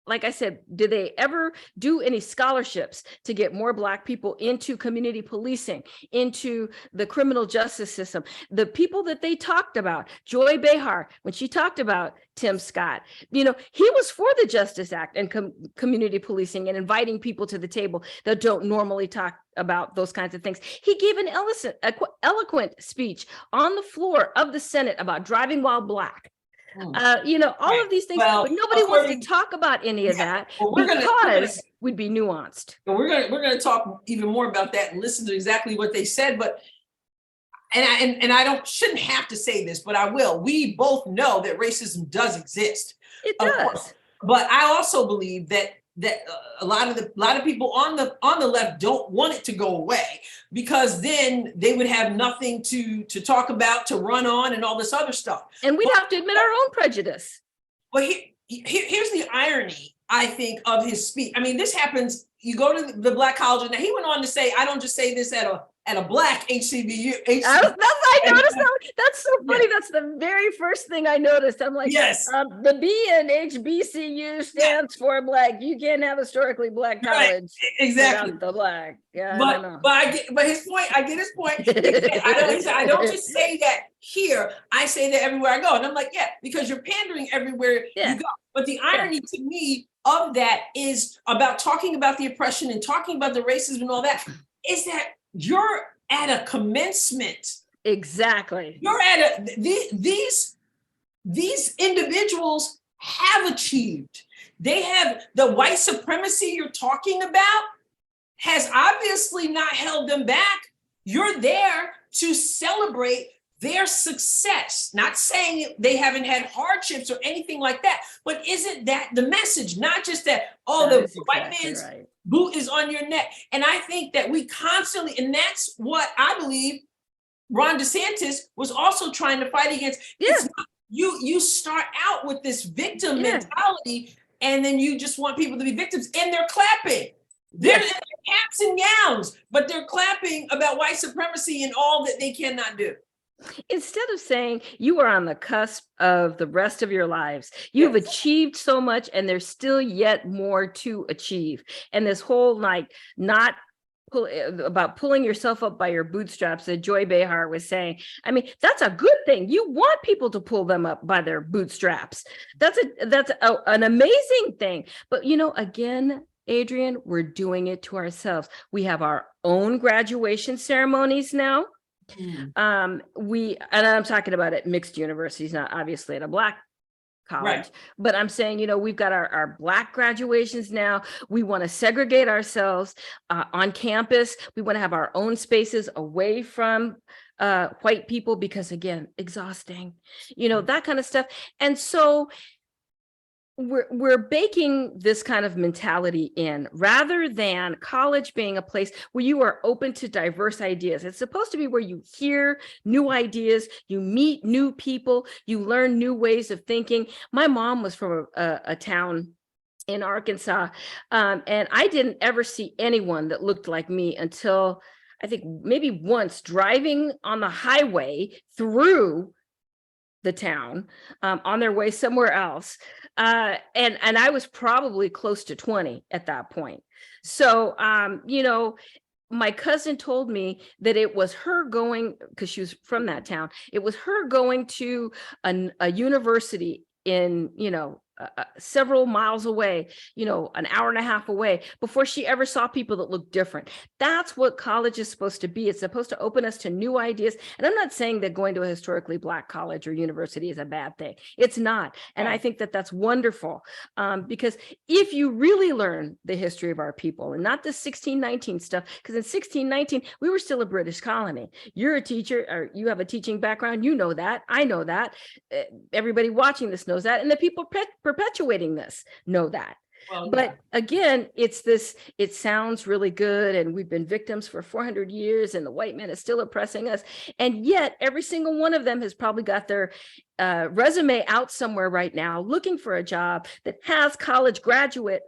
like I said, did they ever do any scholarships to get more Black people into community policing, into the criminal justice system? The people that they talked about, Joy Behar, when she talked about Tim Scott, you know, he was for the Justice Act and community policing and inviting people to the table that don't normally talk about those kinds of things. He gave an eloquent speech on the floor of the Senate about driving while Black. You know, all of these things, but nobody wants to talk about any of that because we'd be nuanced. And we're gonna talk even more about that and listen to exactly what they said. But and I shouldn't have to say this, but I will. We both know that racism does exist. It does. But I also believe that a lot of people on the left don't want it to go away, because then they would have nothing to talk about, to run on, and all this other stuff. And we'd have to admit our own prejudice. But here's the irony, I think, of his speech. I mean, this happens. You go to the Black college, and he went on to say, I don't just say this at a Black HBCU. I noticed that. That's so funny. Yeah. That's the very first thing I noticed. I'm like, yes, the B in HBCU stands for Black. You can't have historically Black college. Right. Exactly. The Black. Yeah, but his point. I get his point. I don't just say that here. I say that everywhere I go, and I'm like, yeah, because you're pandering everywhere you go. But the irony to me of that is about talking about the oppression and talking about the racism and all that, is that you're at a commencement. Exactly. You're at these individuals have achieved. They have the white supremacy you're talking about has obviously not held them back. You're there to celebrate their success, not saying they haven't had hardships or anything like that, but isn't that the message? Not just that, the white man's boot is on your neck. And I think that we constantly, and that's what I believe Ron DeSantis was also trying to fight against. It's not, you start out with this victim mentality, and then you just want people to be victims, and they're clapping. They're in their caps and gowns, but they're clapping about white supremacy and all that they cannot do. Instead of saying you are on the cusp of the rest of your lives, you've achieved so much and there's still yet more to achieve. And this whole about pulling yourself up by your bootstraps that Joy Behar was saying, I mean, that's a good thing. You want people to pull them up by their bootstraps. That's an amazing thing. But, you know, again, Adrienne, we're doing it to ourselves. We have our own graduation ceremonies now. And I'm talking about at mixed universities, not obviously at a Black college. Right. But I'm saying, we've got our Black graduations now. We want to segregate ourselves on campus. We want to have our own spaces away from white people because, again, exhausting, that kind of stuff. And so we're baking this kind of mentality in rather than college being a place where you are open to diverse ideas. It's supposed to be where you hear new ideas, you meet new people, you learn new ways of thinking. My mom was from a town in Arkansas, and I didn't ever see anyone that looked like me until I think maybe once driving on the highway through the town on their way somewhere else. And I was probably close to 20 at that point. So, my cousin told me that it was her going, because she was from that town, it was her going to a university in, several miles away, an hour and a half away, before she ever saw people that looked different. That's what college is supposed to be. It's supposed to open us to new ideas. And I'm not saying that going to a historically Black college or university is a bad thing. It's not. And I think that that's wonderful, because if you really learn the history of our people and not this 1619 stuff, because in 1619, we were still a British colony. You're a teacher, or you have a teaching background. You know that. I know that. Everybody watching this knows that. And the people perpetuating this know that. Well, but again, it sounds really good, and we've been victims for 400 years, and the white man is still oppressing us. And yet every single one of them has probably got their resume out somewhere right now, looking for a job that has college graduate,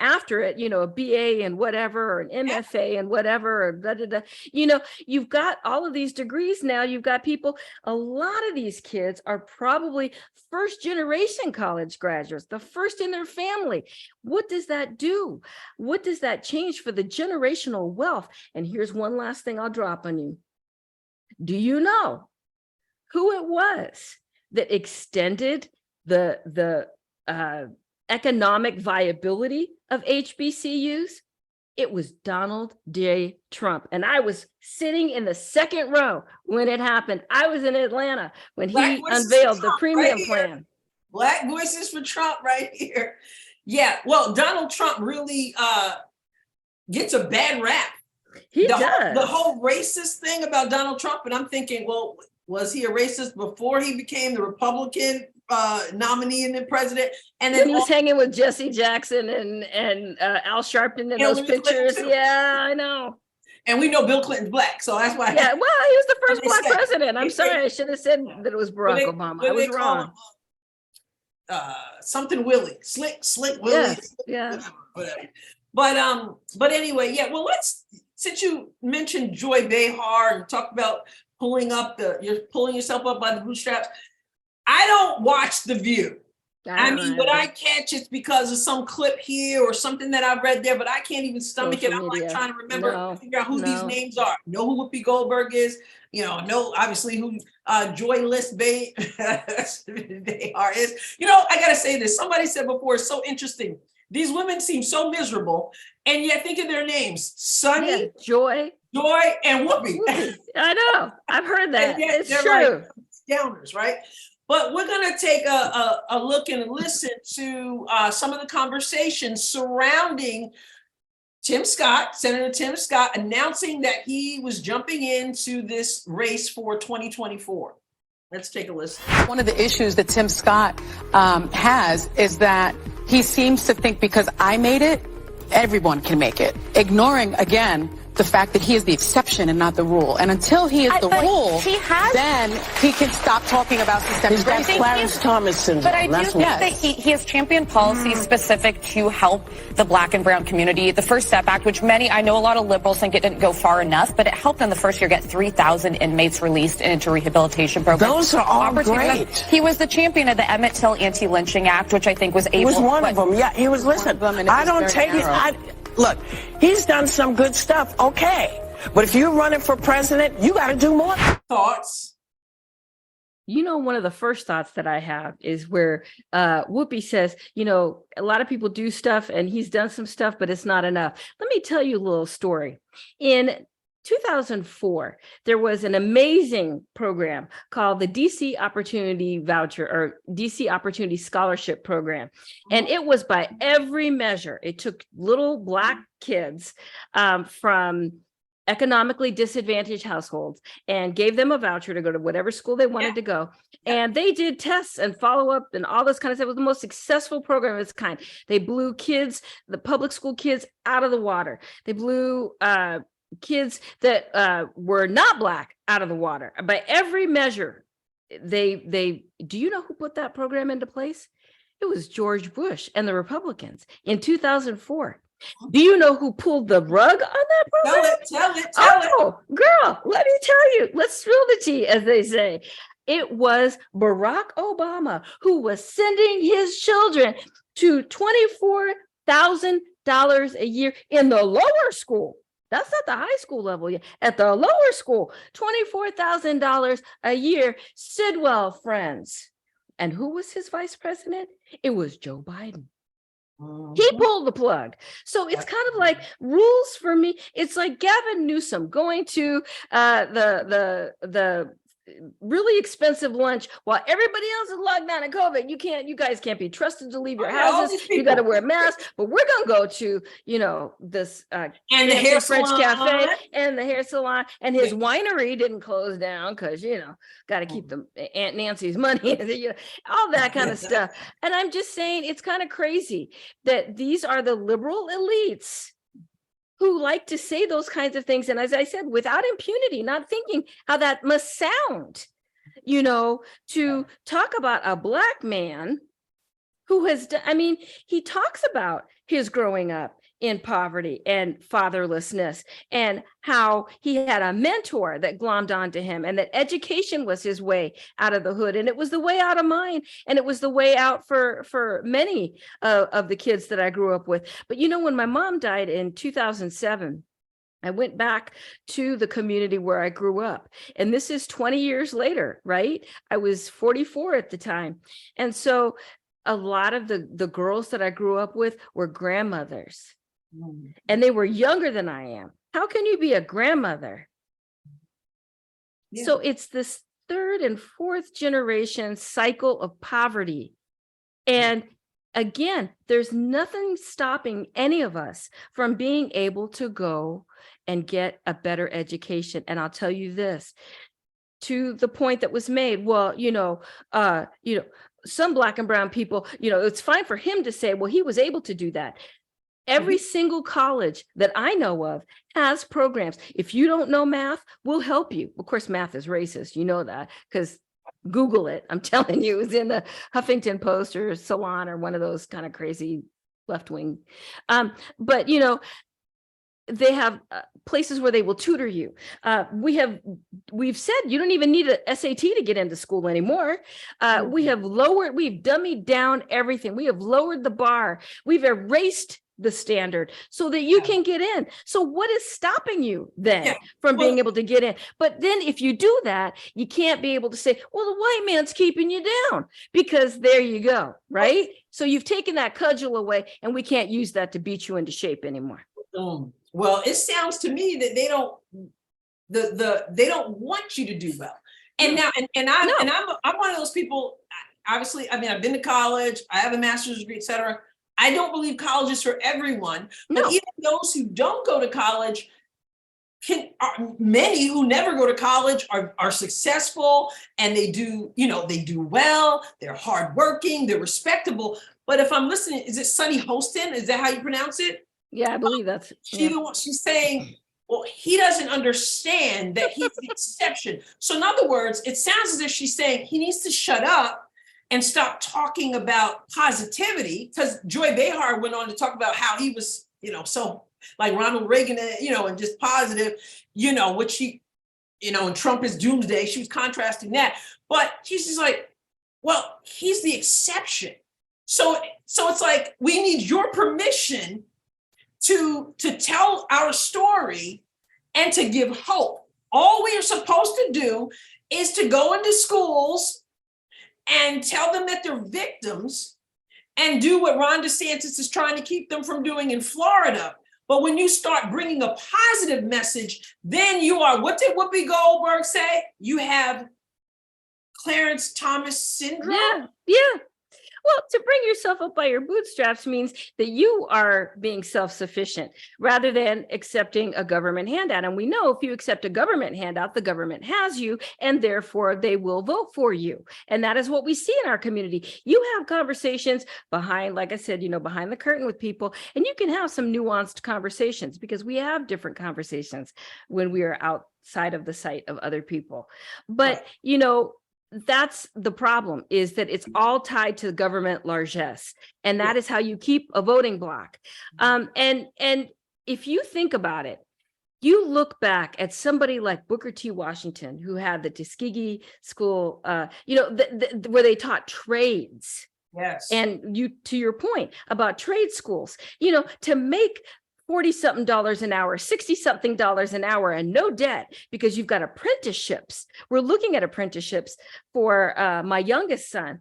after it, a BA and whatever, or an MFA and whatever, or blah, blah, blah. You've got all of these degrees now. You've got people, a lot of these kids are probably first generation college graduates, the first in their family. What does that do? What does that change for the generational wealth? And here's one last thing I'll drop on you. Do you know who it was that extended the economic viability of HBCUs? It was Donald J. Trump. And I was sitting in the second row when it happened. I was in Atlanta when he unveiled the premium plan. Black voices for Trump right here. Yeah, well, Donald Trump really gets a bad rap. He does. The whole racist thing about Donald Trump, and I'm thinking, well, was he a racist before he became the Republican nominee and the president? And then when he was hanging with Jesse Jackson and Al Sharpton in those pictures. Yeah, I know. And we know Bill Clinton's Black, so that's why. Yeah, well, he was the first Black president. I'm sorry, I should have said that it was Barack Obama. I was wrong. Something Willie, slick Willie. Yeah. Whatever. But anyway, yeah. Well, since you mentioned Joy Behar and talked about you're pulling yourself up by the bootstraps. I don't watch The View. I mean, what I catch is because of some clip here or something that I've read there, but I can't even stomach it. I'm like trying to remember, figure out who these names are. Know who Whoopi Goldberg is, know obviously who Joyless Behar is. I gotta say this. Somebody said before, it's so interesting. These women seem so miserable, and yet think of their names: Sunny, Joy, and Whoopi. I know. I've heard that. It's true. Like downers, right? But we're going to take a look and listen to some of the conversations surrounding Senator Tim Scott, announcing that he was jumping into this race for 2024. Let's take a listen. One of the issues that Tim Scott has is that he seems to think because I made it, everyone can make it, ignoring, again, the fact that he is the exception and not the rule. And until he is the rule, then he can stop talking about systemic racism. He's got Clarence Thomas syndrome. But I do think that he has championed policies specific to help the Black and brown community. The First Step Act, which I know a lot of liberals think it didn't go far enough, but it helped in the first year get 3,000 inmates released into rehabilitation programs. Those are all great. He was the champion of the Emmett Till Anti-Lynching Act, which I think was able. He was one of them. Yeah, he was. Listen, I don't take it. Look, he's done some good stuff, okay. But if you're running for president, you got to do more. Thoughts? One of the first thoughts that I have is where Whoopi says, a lot of people do stuff and he's done some stuff, but it's not enough. Let me tell you a little story. In 2004, there was an amazing program called the DC Opportunity Voucher or DC Opportunity Scholarship Program. And it was by every measure. It took little Black kids from economically disadvantaged households and gave them a voucher to go to whatever school they wanted to go. And they did tests and follow-up and all this kind of stuff. It was the most successful program of its kind. They blew kids, the public school kids, out of the water. They blew kids that were not Black out of the water. By every measure, they do you know who put that program into place? It was George Bush and the Republicans in 2004. Do you know who pulled the rug on that program? Tell it. Oh, girl, let me tell you. Let's spill the tea, as they say. It was Barack Obama who was sending his children to $24,000 a year in the lower school. That's not the high school level yet. At the lower school, $24,000 a year. Sidwell friends. And who was his vice president? It was Joe Biden. He pulled the plug. So it's kind of like rules for me. It's like Gavin Newsom going to the really expensive lunch while everybody else is locked down in COVID. You guys can't be trusted to leave your houses. You got to wear masks, but we're going to go to, this and the hair French salon. cafe and the hair salon, and his winery didn't close down because, got to keep the Aunt Nancy's money, all that kind of stuff. And I'm just saying, it's kind of crazy that these are the liberal elites who like to say those kinds of things. And as I said, without impunity, not thinking how that must sound, to talk about a Black man who has, he talks about his growing up in poverty and fatherlessness and how he had a mentor that glommed onto him and that education was his way out of the hood. And it was the way out of mine. And it was the way out for many of the kids that I grew up with. But when my mom died in 2007, I went back to the community where I grew up. And this is 20 years later, right? I was 44 at the time. And so a lot of the girls that I grew up with were grandmothers. And they were younger than I am. How can you be a grandmother? Yeah. So it's this third and fourth generation cycle of poverty. And again, there's nothing stopping any of us from being able to go and get a better education. And I'll tell you this, to the point that was made, well, some Black and brown people, it's fine for him to say, well, he was able to do that. Every single college that I know of has programs. If you don't know math, we'll help you. Of course, math is racist. You know that because Google it. I'm telling you, it's in the Huffington Post or Salon or one of those kind of crazy left wing. But, they have places where they will tutor you. We've said you don't even need a SAT to get into school anymore. We've dummied down everything. We have lowered the bar. We've erased the standard so that you can get in. So what is stopping you then from being able to get in? But then if you do that, you can't be able to say, well, the white man's keeping you down, because there you go, right? So you've taken that cudgel away and we can't use that to beat you into shape anymore. Well, it sounds to me that they don't want you to do well. And now, I'm one of those people. Obviously, I've been to college. I have a master's degree, et cetera. I don't believe college is for everyone. But even those who don't go to college, many who never go to college are successful, and they do well. They're hardworking. They're respectable. But if I'm listening, is it Sunny Hostin? Is that how you pronounce it? Yeah, I believe that's. She's saying, well, he doesn't understand that he's the exception. So in other words, it sounds as if she's saying he needs to shut up and stop talking about positivity, because Joy Behar went on to talk about how he was, so like Ronald Reagan, and just positive, which she, and Trump is doomsday. She was contrasting that. But she's just like, well, he's the exception. So it's like, we need your permission to tell our story and to give hope. All we are supposed to do is to go into schools and tell them that they're victims and do what Ron DeSantis is trying to keep them from doing in Florida. But when you start bringing a positive message, then you are, what did Whoopi Goldberg say? You have Clarence Thomas syndrome? Yeah. Well, to bring yourself up by your bootstraps means that you are being self-sufficient rather than accepting a government handout. And we know if you accept a government handout, the government has you, and therefore they will vote for you. And that is what we see in our community. You have conversations behind, like I said, behind the curtain with people, and you can have some nuanced conversations because we have different conversations when we are outside of the sight of other people. But, that's the problem, is that it's all tied to government largesse, and that is how you keep a voting block. And if you think about it, you look back at somebody like Booker T. Washington, who had the Tuskegee School, where they taught trades. Yes. And to your point about trade schools, to make $40-something an hour, $60-something an hour, and no debt because you've got apprenticeships. We're looking at apprenticeships for my youngest son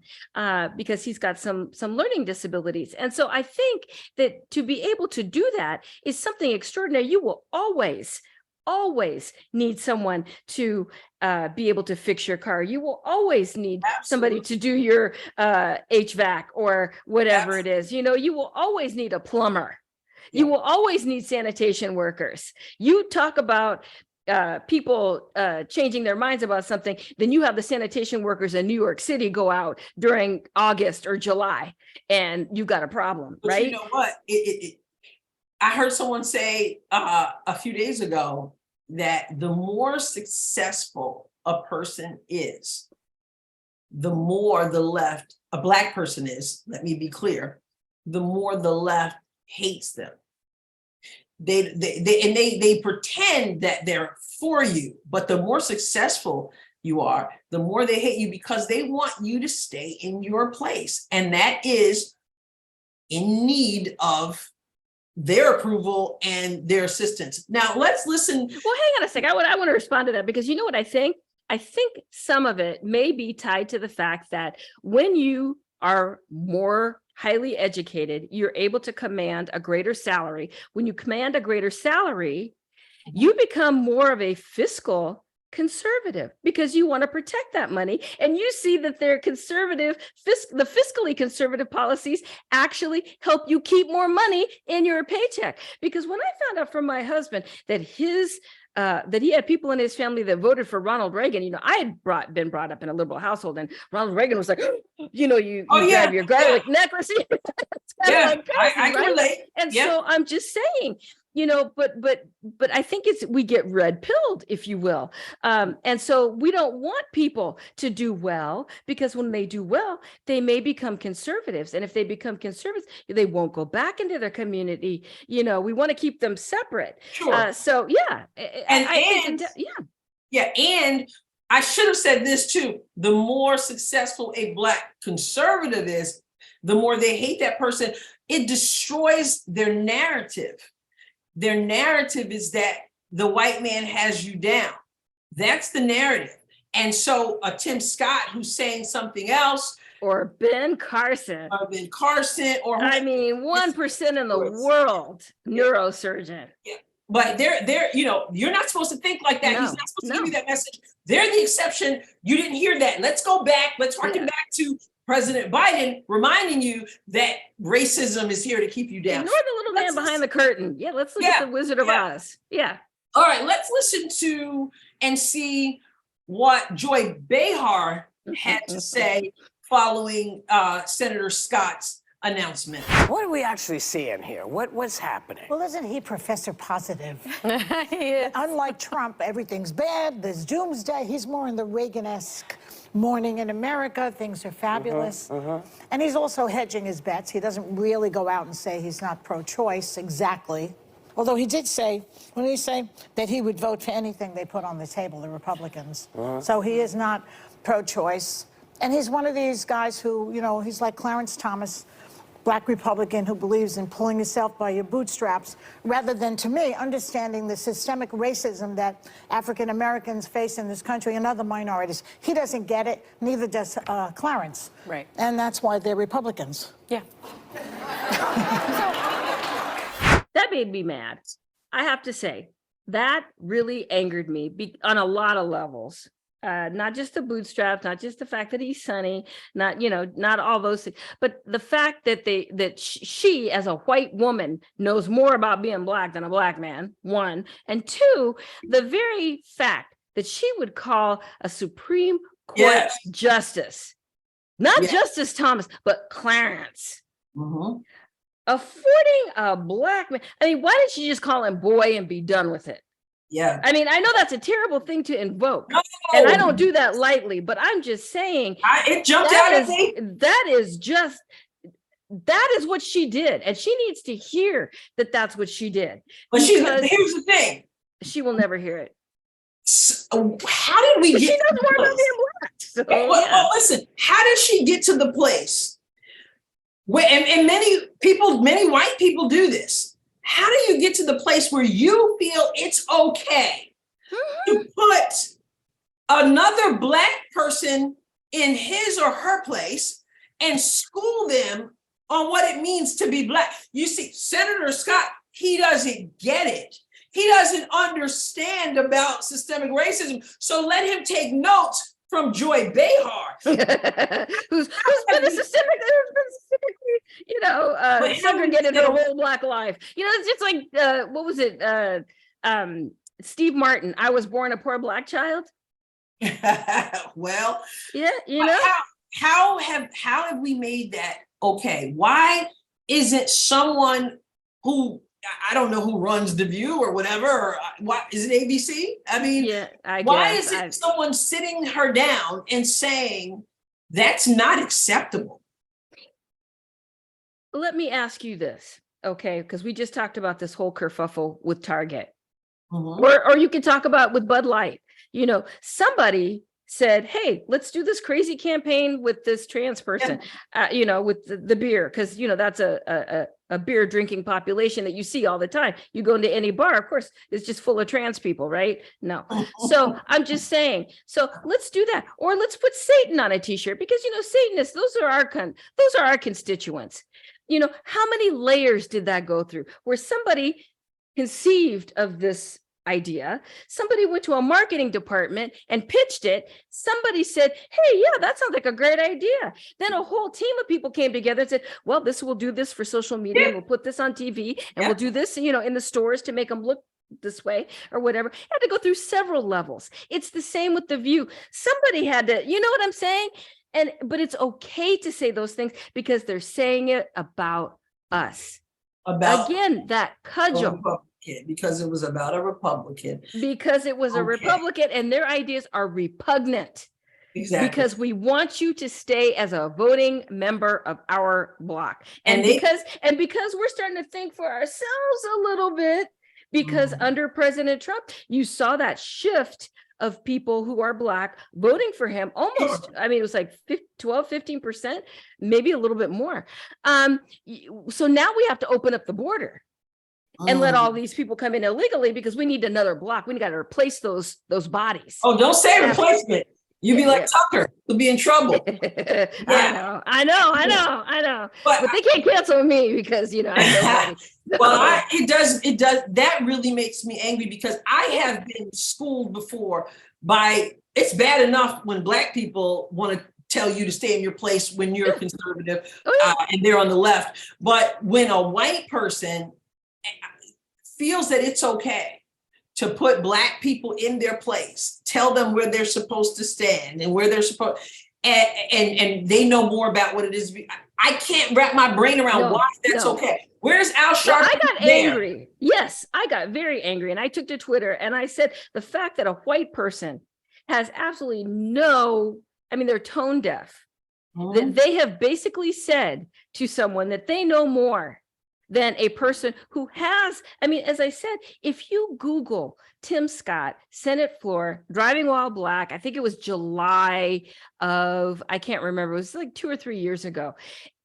because he's got some learning disabilities. And so I think that to be able to do that is something extraordinary. You will always need someone to be able to fix your car. You will always need somebody to do your HVAC or whatever it is. You will always need a plumber. You will always need sanitation workers. You talk about people changing their minds about something, then you have the sanitation workers in New York City go out during August or July, and you've got a problem, but right? You know what? I heard someone say a few days ago that the more successful a person is, the more the left, a Black person is, let me be clear, the more the left hates them. They pretend that they're for you, but the more successful you are, the more they hate you because they want you to stay in your place. And that is in need of their approval and their assistance. Now let's listen. Well, hang on a second. I want to respond to that because you know what I think? I think some of it may be tied to the fact that when you are more highly educated, you're able to command a greater salary. When you command a greater salary, you become more of a fiscal conservative because you want to protect that money. And you see that their conservative, the fiscally conservative policies actually help you keep more money in your paycheck. Because when I found out from my husband that that he had people in his family that voted for Ronald Reagan. I had been brought up in a liberal household, and Ronald Reagan was like, you grab your garlic necklace. I can relate. And so I'm just saying, but I think we get red pilled, if you will. And so we don't want people to do well because when they do well, they may become conservatives. And if they become conservatives, they won't go back into their community. We want to keep them separate. Sure. And I should have said this too. The more successful a Black conservative is, the more they hate that person. It destroys their narrative. Their narrative is that the white man has you down. That's the narrative. And so Tim Scott, who's saying something else, or Ben Carson, or 1% in the world neurosurgeon. Yeah. But they're you're not supposed to think like that. No, He's not supposed to give you that message. They're the exception. You didn't hear that. Let's go back. Let's harken back to President Biden reminding you that racism is here to keep you down. Ignore the little man behind the curtain. Yeah, let's look at the Wizard of Oz. Yeah. All right, let's listen to and see what Joy Behar had to say following Senator Scott's announcement. What are we actually seeing here? What's happening? Well, isn't he Professor Positive? Yes. Unlike Trump, everything's bad, there's doomsday. He's more in the Reagan-esque morning in America, things are fabulous. And he's also hedging his bets. He doesn't really go out and say he's not pro-choice exactly. Although he did say, when he say that he would vote for anything they put on the table, the Republicans. So he is not pro-choice. And he's one of these guys who, he's like Clarence Thomas, Black Republican who believes in pulling yourself by your bootstraps, rather than, to me, understanding the systemic racism that African Americans face in this country and other minorities. He doesn't get it, neither does Clarence. Right. And that's why they're Republicans. Yeah. That made me mad. I have to say, that really angered me on a lot of levels. Not just the bootstraps, not just the fact that he's sunny, not all those things, but the fact that she as a white woman knows more about being black than a black man, one, and two, the very fact that she would call a Supreme Court justice, not Justice Thomas, but Clarence. Affording a black man. I mean, why didn't she just call him boy and be done with it? Yeah. I mean, I know that's a terrible thing to invoke, and I don't do that lightly, but I'm just saying it jumped out at me. That is what she did, and she needs to hear that that's what she did. But here's the thing: she will never hear it. How did we get? She knows more about being black. So, well, listen, how did she get to the place? And many white people do this. How do you get to the place where you feel it's okay to put another black person in his or her place and school them on what it means to be black? You see, Senator Scott, he doesn't get it. He doesn't understand about systemic racism. So let him take notes from Joy Behar, who's been a systemic, segregated her whole black life. It's just like what was it? Steve Martin. I was born a poor black child. Well, yeah, how have we made that okay? Why isn't someone who, I don't know who runs The View or whatever, or what is it, ABC? I mean, why isn't someone sitting her down and saying that's not acceptable? Let me ask you this, okay? Because we just talked about this whole kerfuffle with Target, or you can talk about with Bud Light. Somebody said, hey, let's do this crazy campaign with this trans person, with the beer, because, that's a beer drinking population that you see all the time. You go into any bar, of course, it's just full of trans people, right? No. So I'm just saying, so let's do that. Or let's put Satan on a t-shirt, because, Satanists, those are our constituents. How many layers did that go through where somebody conceived of this idea, somebody went to a marketing department and pitched it, somebody said, hey, yeah, that sounds like a great idea. Then a whole team of people came together and said, well, we'll do this for social media, we'll put this on TV, and we'll do this, in the stores to make them look this way or whatever. It had to go through several levels. It's the same with The View. Somebody had to, you know what I'm saying? But it's okay to say those things because they're saying it about us. Again, that cudgel. Because it was about a Republican. Because it was a Republican, and their ideas are repugnant. Exactly. Because we want you to stay as a voting member of our bloc. And because we're starting to think for ourselves a little bit, because under President Trump, you saw that shift of people who are black voting for him almost, it was like 15%, maybe a little bit more. So now we have to open up the border and let all these people come in illegally because we need another block. We got to replace those bodies. Oh, don't say replacement. You'd be like Tucker. You'll be in trouble. I know. But they can't cancel me because, I know. Well, it does. That really makes me angry because I have been schooled before by, it's bad enough when Black people want to tell you to stay in your place when you're conservative and they're on the left. But when a white person feels that it's okay to put Black people in their place, tell them where they're supposed to stand and where they're supposed, and they know more about what it is. I can't wrap my brain around why that's okay. Where's Al Sharpton? Well, I got angry. Yes, I got very angry. And I took to Twitter and I said, the fact that a white person has absolutely they're tone deaf. That they have basically said to someone that they know more than a person who has, as I said, if you Google Tim Scott, Senate floor, driving while black, I think it was July of, I can't remember, it was like 2 or 3 years ago.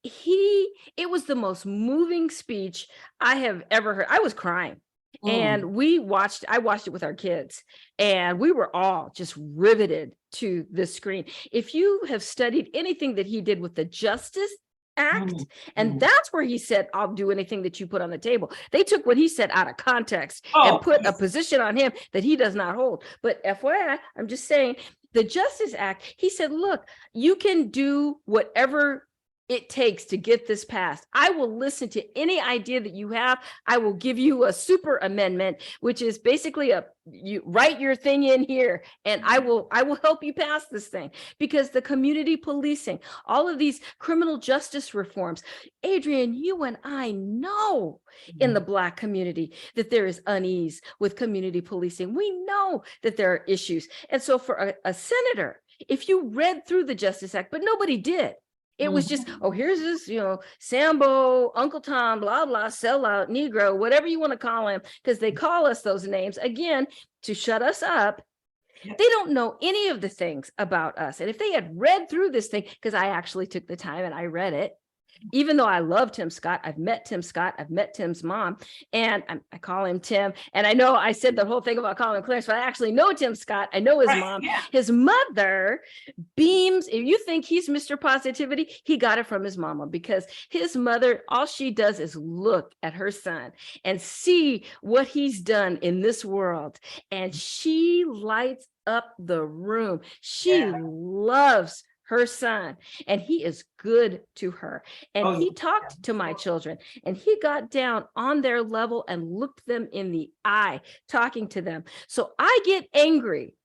It was the most moving speech I have ever heard. I was crying. And I watched it with our kids and we were all just riveted to the screen. If you have studied anything that he did with the justice Act. And that's where he said, I'll do anything that you put on the table. They took what he said out of context and put a position on him that he does not hold. But FYI, I'm just saying, the Justice Act, he said, look, you can do whatever it takes to get this passed. I will listen to any idea that you have. I will give you a super amendment, which is basically you write your thing in here, and I will help you pass this thing. Because the community policing, all of these criminal justice reforms, Adrian, you and I know in the Black community that there is unease with community policing. We know that there are issues. And so for a senator, if you read through the Justice Act, but nobody did, it was just, oh, here's this, Sambo, Uncle Tom, blah, blah, sellout, Negro, whatever you want to call him, because they call us those names, again, to shut us up. They don't know any of the things about us. And if they had read through this thing, because I actually took the time and I read it, even though I love Tim Scott, I've met Tim Scott, I've met Tim's mom, and I call him Tim. And I know I said the whole thing about calling him Clarence, but I actually know Tim Scott. I know his mom. Yeah. His mother beams. If you think he's Mr. Positivity, he got it from his mama, because his mother, all she does is look at her son and see what he's done in this world. And she lights up the room. She loves her son, and he is good to her. And he talked to my children, and he got down on their level and looked them in the eye, talking to them. So I get angry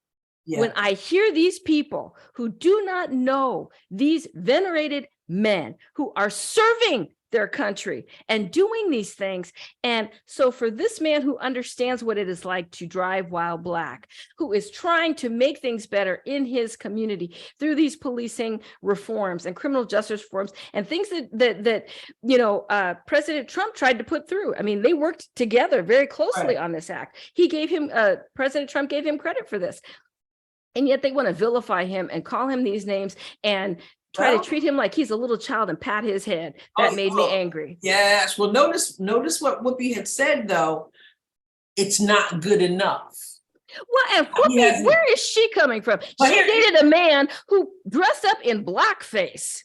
when I hear these people who do not know these venerated men who are serving their country and doing these things. And so for this man who understands what it is like to drive while Black, who is trying to make things better in his community through these policing reforms and criminal justice reforms and things that President Trump tried to put through. I mean, they worked together very closely on this act. He gave him, President Trump gave him credit for this. And yet they want to vilify him and call him these names and try to treat him like he's a little child and pat his head. That made me angry. Yes. Well, notice what Whoopi had said, though. It's not good enough. Well, and Whoopi, where is she coming from? She dated a man who dressed up in blackface.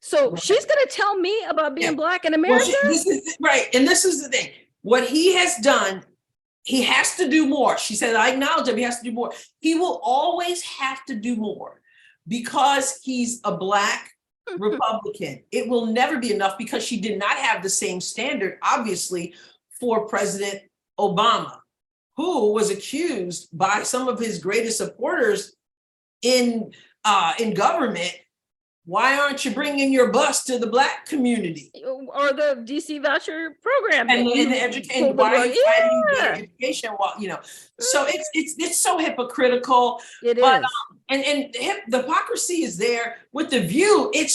So she's going to tell me about being Black in America? Well, and this is the thing. What he has done, he has to do more. She said, I acknowledge him. He has to do more. He will always have to do more. Because he's a Black Republican, it will never be enough, because she did not have the same standard, obviously, for President Obama, who was accused by some of his greatest supporters in government. Why aren't you bringing your bus to the Black community? Or the DC voucher program. And the education, why are you fighting the education? Well, so it's so hypocritical. It is. And the hypocrisy is there with The View. It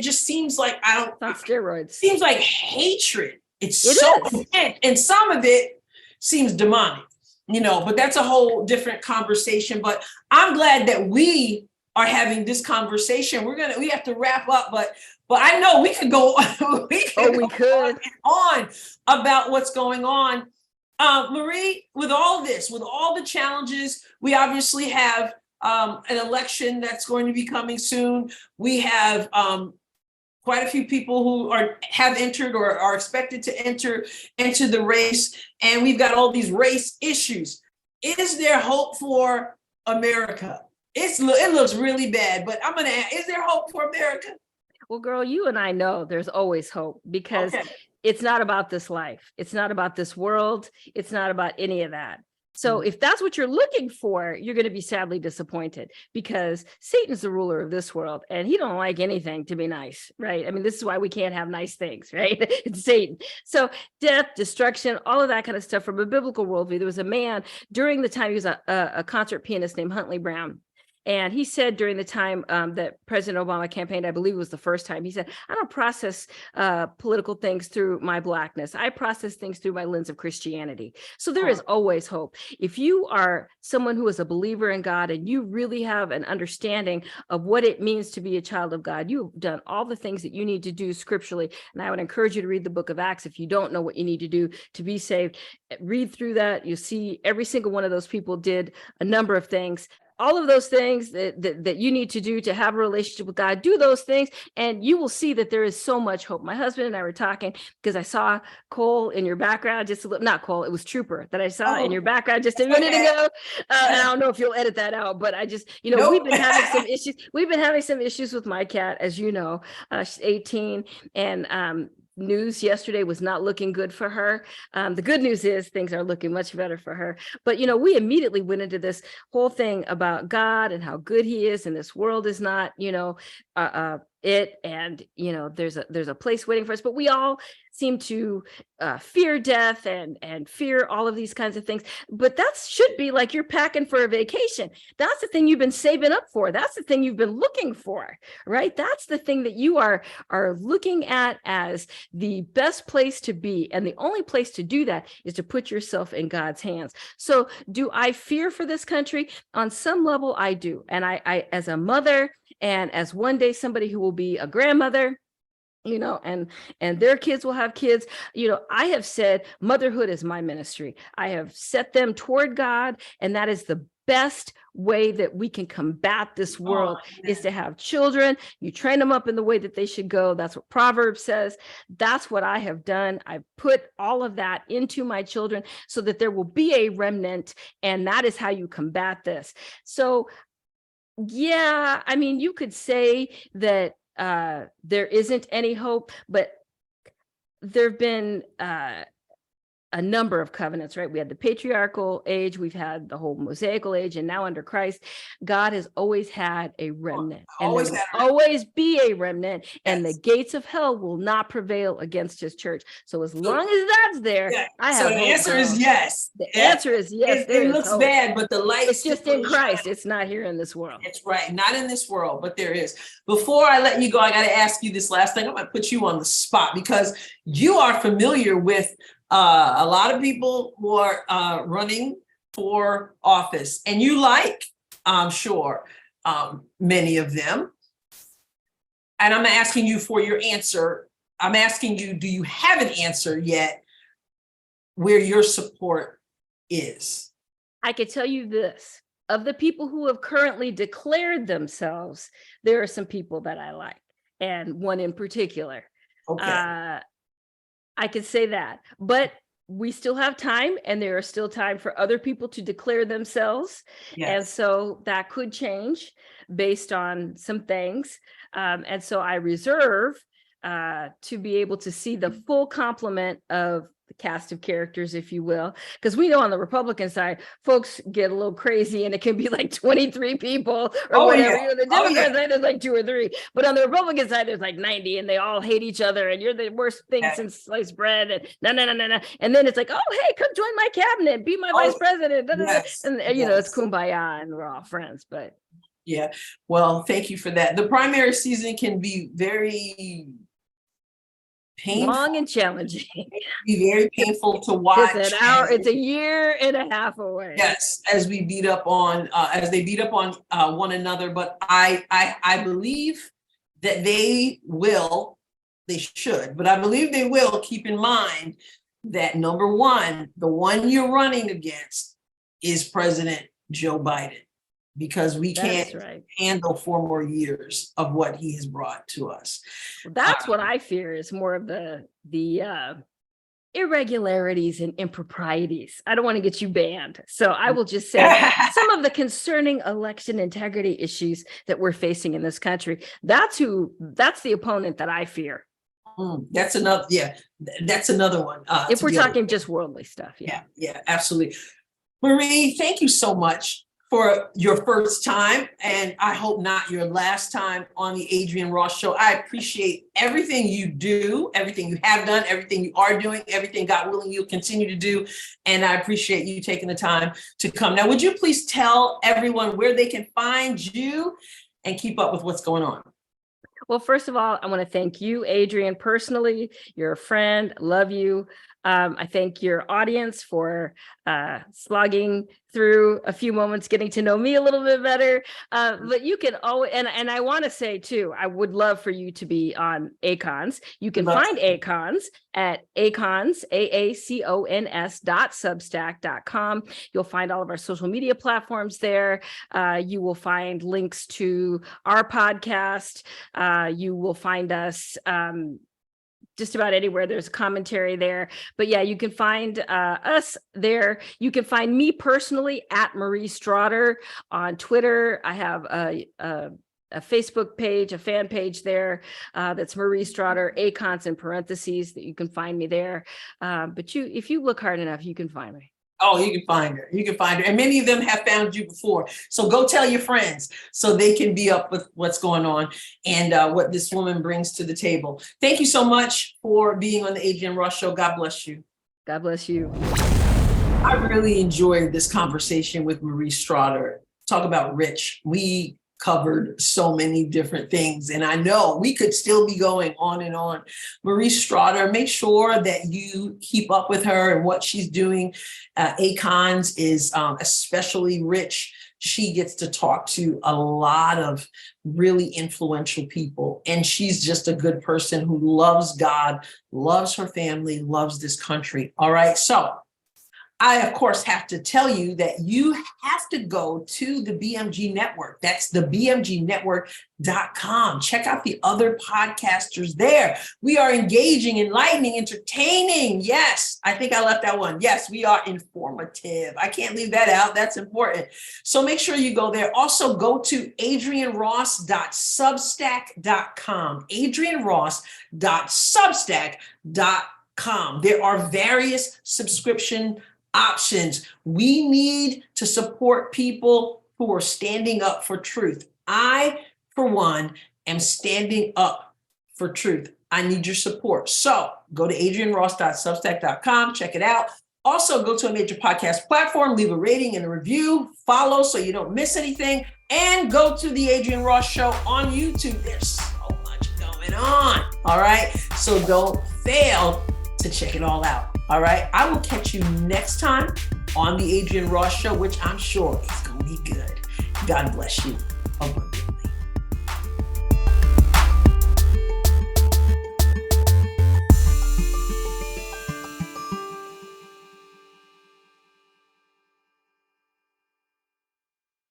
just seems like steroids. Seems like hatred. It's so intense, and some of it seems demonic, but that's a whole different conversation. But I'm glad that we are having this conversation. We have to wrap up, but I know we could go on about what's going on. Marie, with all this, with all the challenges, we obviously have an election that's going to be coming soon. We have quite a few people who have entered or are expected to enter into the race, and we've got all these race issues. Is there hope for America? It looks really bad, but I'm going to ask, is there hope for America? Well, girl, you and I know there's always hope, because it's not about this life. It's not about this world. It's not about any of that. So if that's what you're looking for, you're going to be sadly disappointed, because Satan's the ruler of this world, and he don't like anything to be nice, right? I mean, this is why we can't have nice things, right? It's Satan. So death, destruction, all of that kind of stuff from a biblical worldview. There was a man during the time, he was a concert pianist named Huntley Brown. And he said during the time that President Obama campaigned, I believe it was the first time, he said, I don't process political things through my Blackness. I process things through my lens of Christianity. So there is always hope. If you are someone who is a believer in God and you really have an understanding of what it means to be a child of God, you've done all the things that you need to do scripturally. And I would encourage you to read the book of Acts if you don't know what you need to do to be saved. Read through that. You'll see every single one of those people did a number of things. all of those things that you need to do to have a relationship with God, do those things, and you will see that there is so much hope. My husband and I were talking because I saw Cole in your background, just a little, not Cole, it was Trooper that I saw in your background just a minute ago. And I don't know if you'll edit that out, but I just, Nope. we've been having some issues. We've been having some issues with my cat, as you know. She's 18, and news yesterday was not looking good for her. The good news is things are looking much better for her. But, we immediately went into this whole thing about God and how good he is, and this world is not, it, and there's a place waiting for us, but we all seem to fear death and fear all of these kinds of things. But that should be like you're packing for a vacation. That's the thing you've been saving up for. That's the thing you've been looking for, right? That's the thing that you are looking at as the best place to be, and the only place to do that is to put yourself in God's hands. So do I fear for this country? On some level I do, and I as a mother, and as one day somebody who will be a grandmother, and their kids will have kids, I have said motherhood is my ministry. I have set them toward God, and that is the best way that we can combat this world, is to have children. You train them up in the way that they should go. That's what Proverbs says. That's what I have done. I put all of that into my children so that there will be a remnant, and that is how you combat this. So yeah, I mean, you could say that there isn't any hope, but there have been a number of covenants, right? We had the patriarchal age, we've had the whole Mosaical age, and now under Christ, God has always had a remnant, and there will always be a remnant, and the gates of hell will not prevail against his church. So as long as that's there, I have hope. So the answer is yes. The answer is yes. It looks bad, but the light is just in Christ. It's not here in this world. It's right. Not in this world, but there is. Before I let you go, I got to ask you this last thing. I'm going to put you on the spot because you are familiar with a lot of people who are running for office, and you like, I'm sure, many of them. And I'm asking you for your answer. I'm asking you, do you have an answer yet where your support is? I could tell you this. Of the people who have currently declared themselves, there are some people that I like, and one in particular. Okay. I could say that, but we still have time, and there is still time for other people to declare themselves. Yes. And so that could change based on some things. And so I reserve to be able to see the full complement of the cast of characters, if you will, because we know on the Republican side, folks get a little crazy, and it can be like 23 people or whatever. Yeah. The Democrat side is like 2 or 3, but on the Republican side, there's like 90, and they all hate each other, and you're the worst thing since sliced bread, and no. And then it's like, oh, hey, come join my cabinet, be my vice president. Yes. And it's kumbaya, and we're all friends, but. Yeah, well, thank you for that. The primary season can be very painful. Long and challenging. Be very painful to watch. It's a year and a half away. Yes, as we beat up on, as they beat up on one another. But I believe that they should, but I believe they will keep in mind that number one, the one you're running against is President Joe Biden, because we can't handle 4 more years of what he has brought to us. That's what I fear is more of the irregularities and improprieties. I don't want to get you banned, so I will just say some of the concerning election integrity issues that we're facing in this country. That's the opponent that I fear. That's another one. If we're talking just worldly stuff. Yeah, absolutely. Marie, thank you so much for your first time, and I hope not your last time on the Adrienne Ross Show. I appreciate everything you do, everything you have done, everything you are doing, everything, God willing, you'll continue to do. And I appreciate you taking the time to come. Now, would you please tell everyone where they can find you and keep up with what's going on? Well, first of all, I want to thank you, Adrienne, personally. You're a friend, love you. I thank your audience for slogging through a few moments, getting to know me a little bit better. But you can always, and I want to say too, I would love for you to be on AACONS. You can find AACONS at AACONS, AACONS.substack.com. You'll find all of our social media platforms there. You will find links to our podcast. You will find us just about anywhere there's commentary there. But yeah, you can find us there. You can find me personally at Marie Stroughter on Twitter. I have a Facebook page, a fan page there that's Marie Stroughter, AACONS in parentheses, that you can find me there. But if you look hard enough, you can find me. Oh, you can find her. You can find her. And many of them have found you before. So go tell your friends so they can be up with what's going on and what this woman brings to the table. Thank you so much for being on the Adrienne Ross Show. God bless you. God bless you. I really enjoyed this conversation with Marie Stroughter. Talk about rich. We covered so many different things, and I know we could still be going on and on. Marie Stroughter, make sure that you keep up with her and what she's doing. AACONS is especially rich. She gets to talk to a lot of really influential people, and she's just a good person who loves God, loves her family, loves this country. All right, so I, of course, have to tell you that you have to go to the BMG Network. That's the BMGnetwork.com. Check out the other podcasters there. We are engaging, enlightening, entertaining. Yes, I think I left that one. Yes, we are informative. I can't leave that out. That's important. So make sure you go there. Also, go to adrienneross.substack.com. adrienneross.substack.com. There are various subscription options. We need to support people who are standing up for truth. I, for one, am standing up for truth. I need your support. So go to adrienneross.substack.com, check it out. Also, go to a major podcast platform, leave a rating and a review, follow so you don't miss anything, and go to the Adrienne Ross Show on YouTube. There's so much going on. All right. So don't fail to check it all out. All right. I will catch you next time on the Adrienne Ross Show, which I'm sure is going to be good. God bless you. Bye-bye.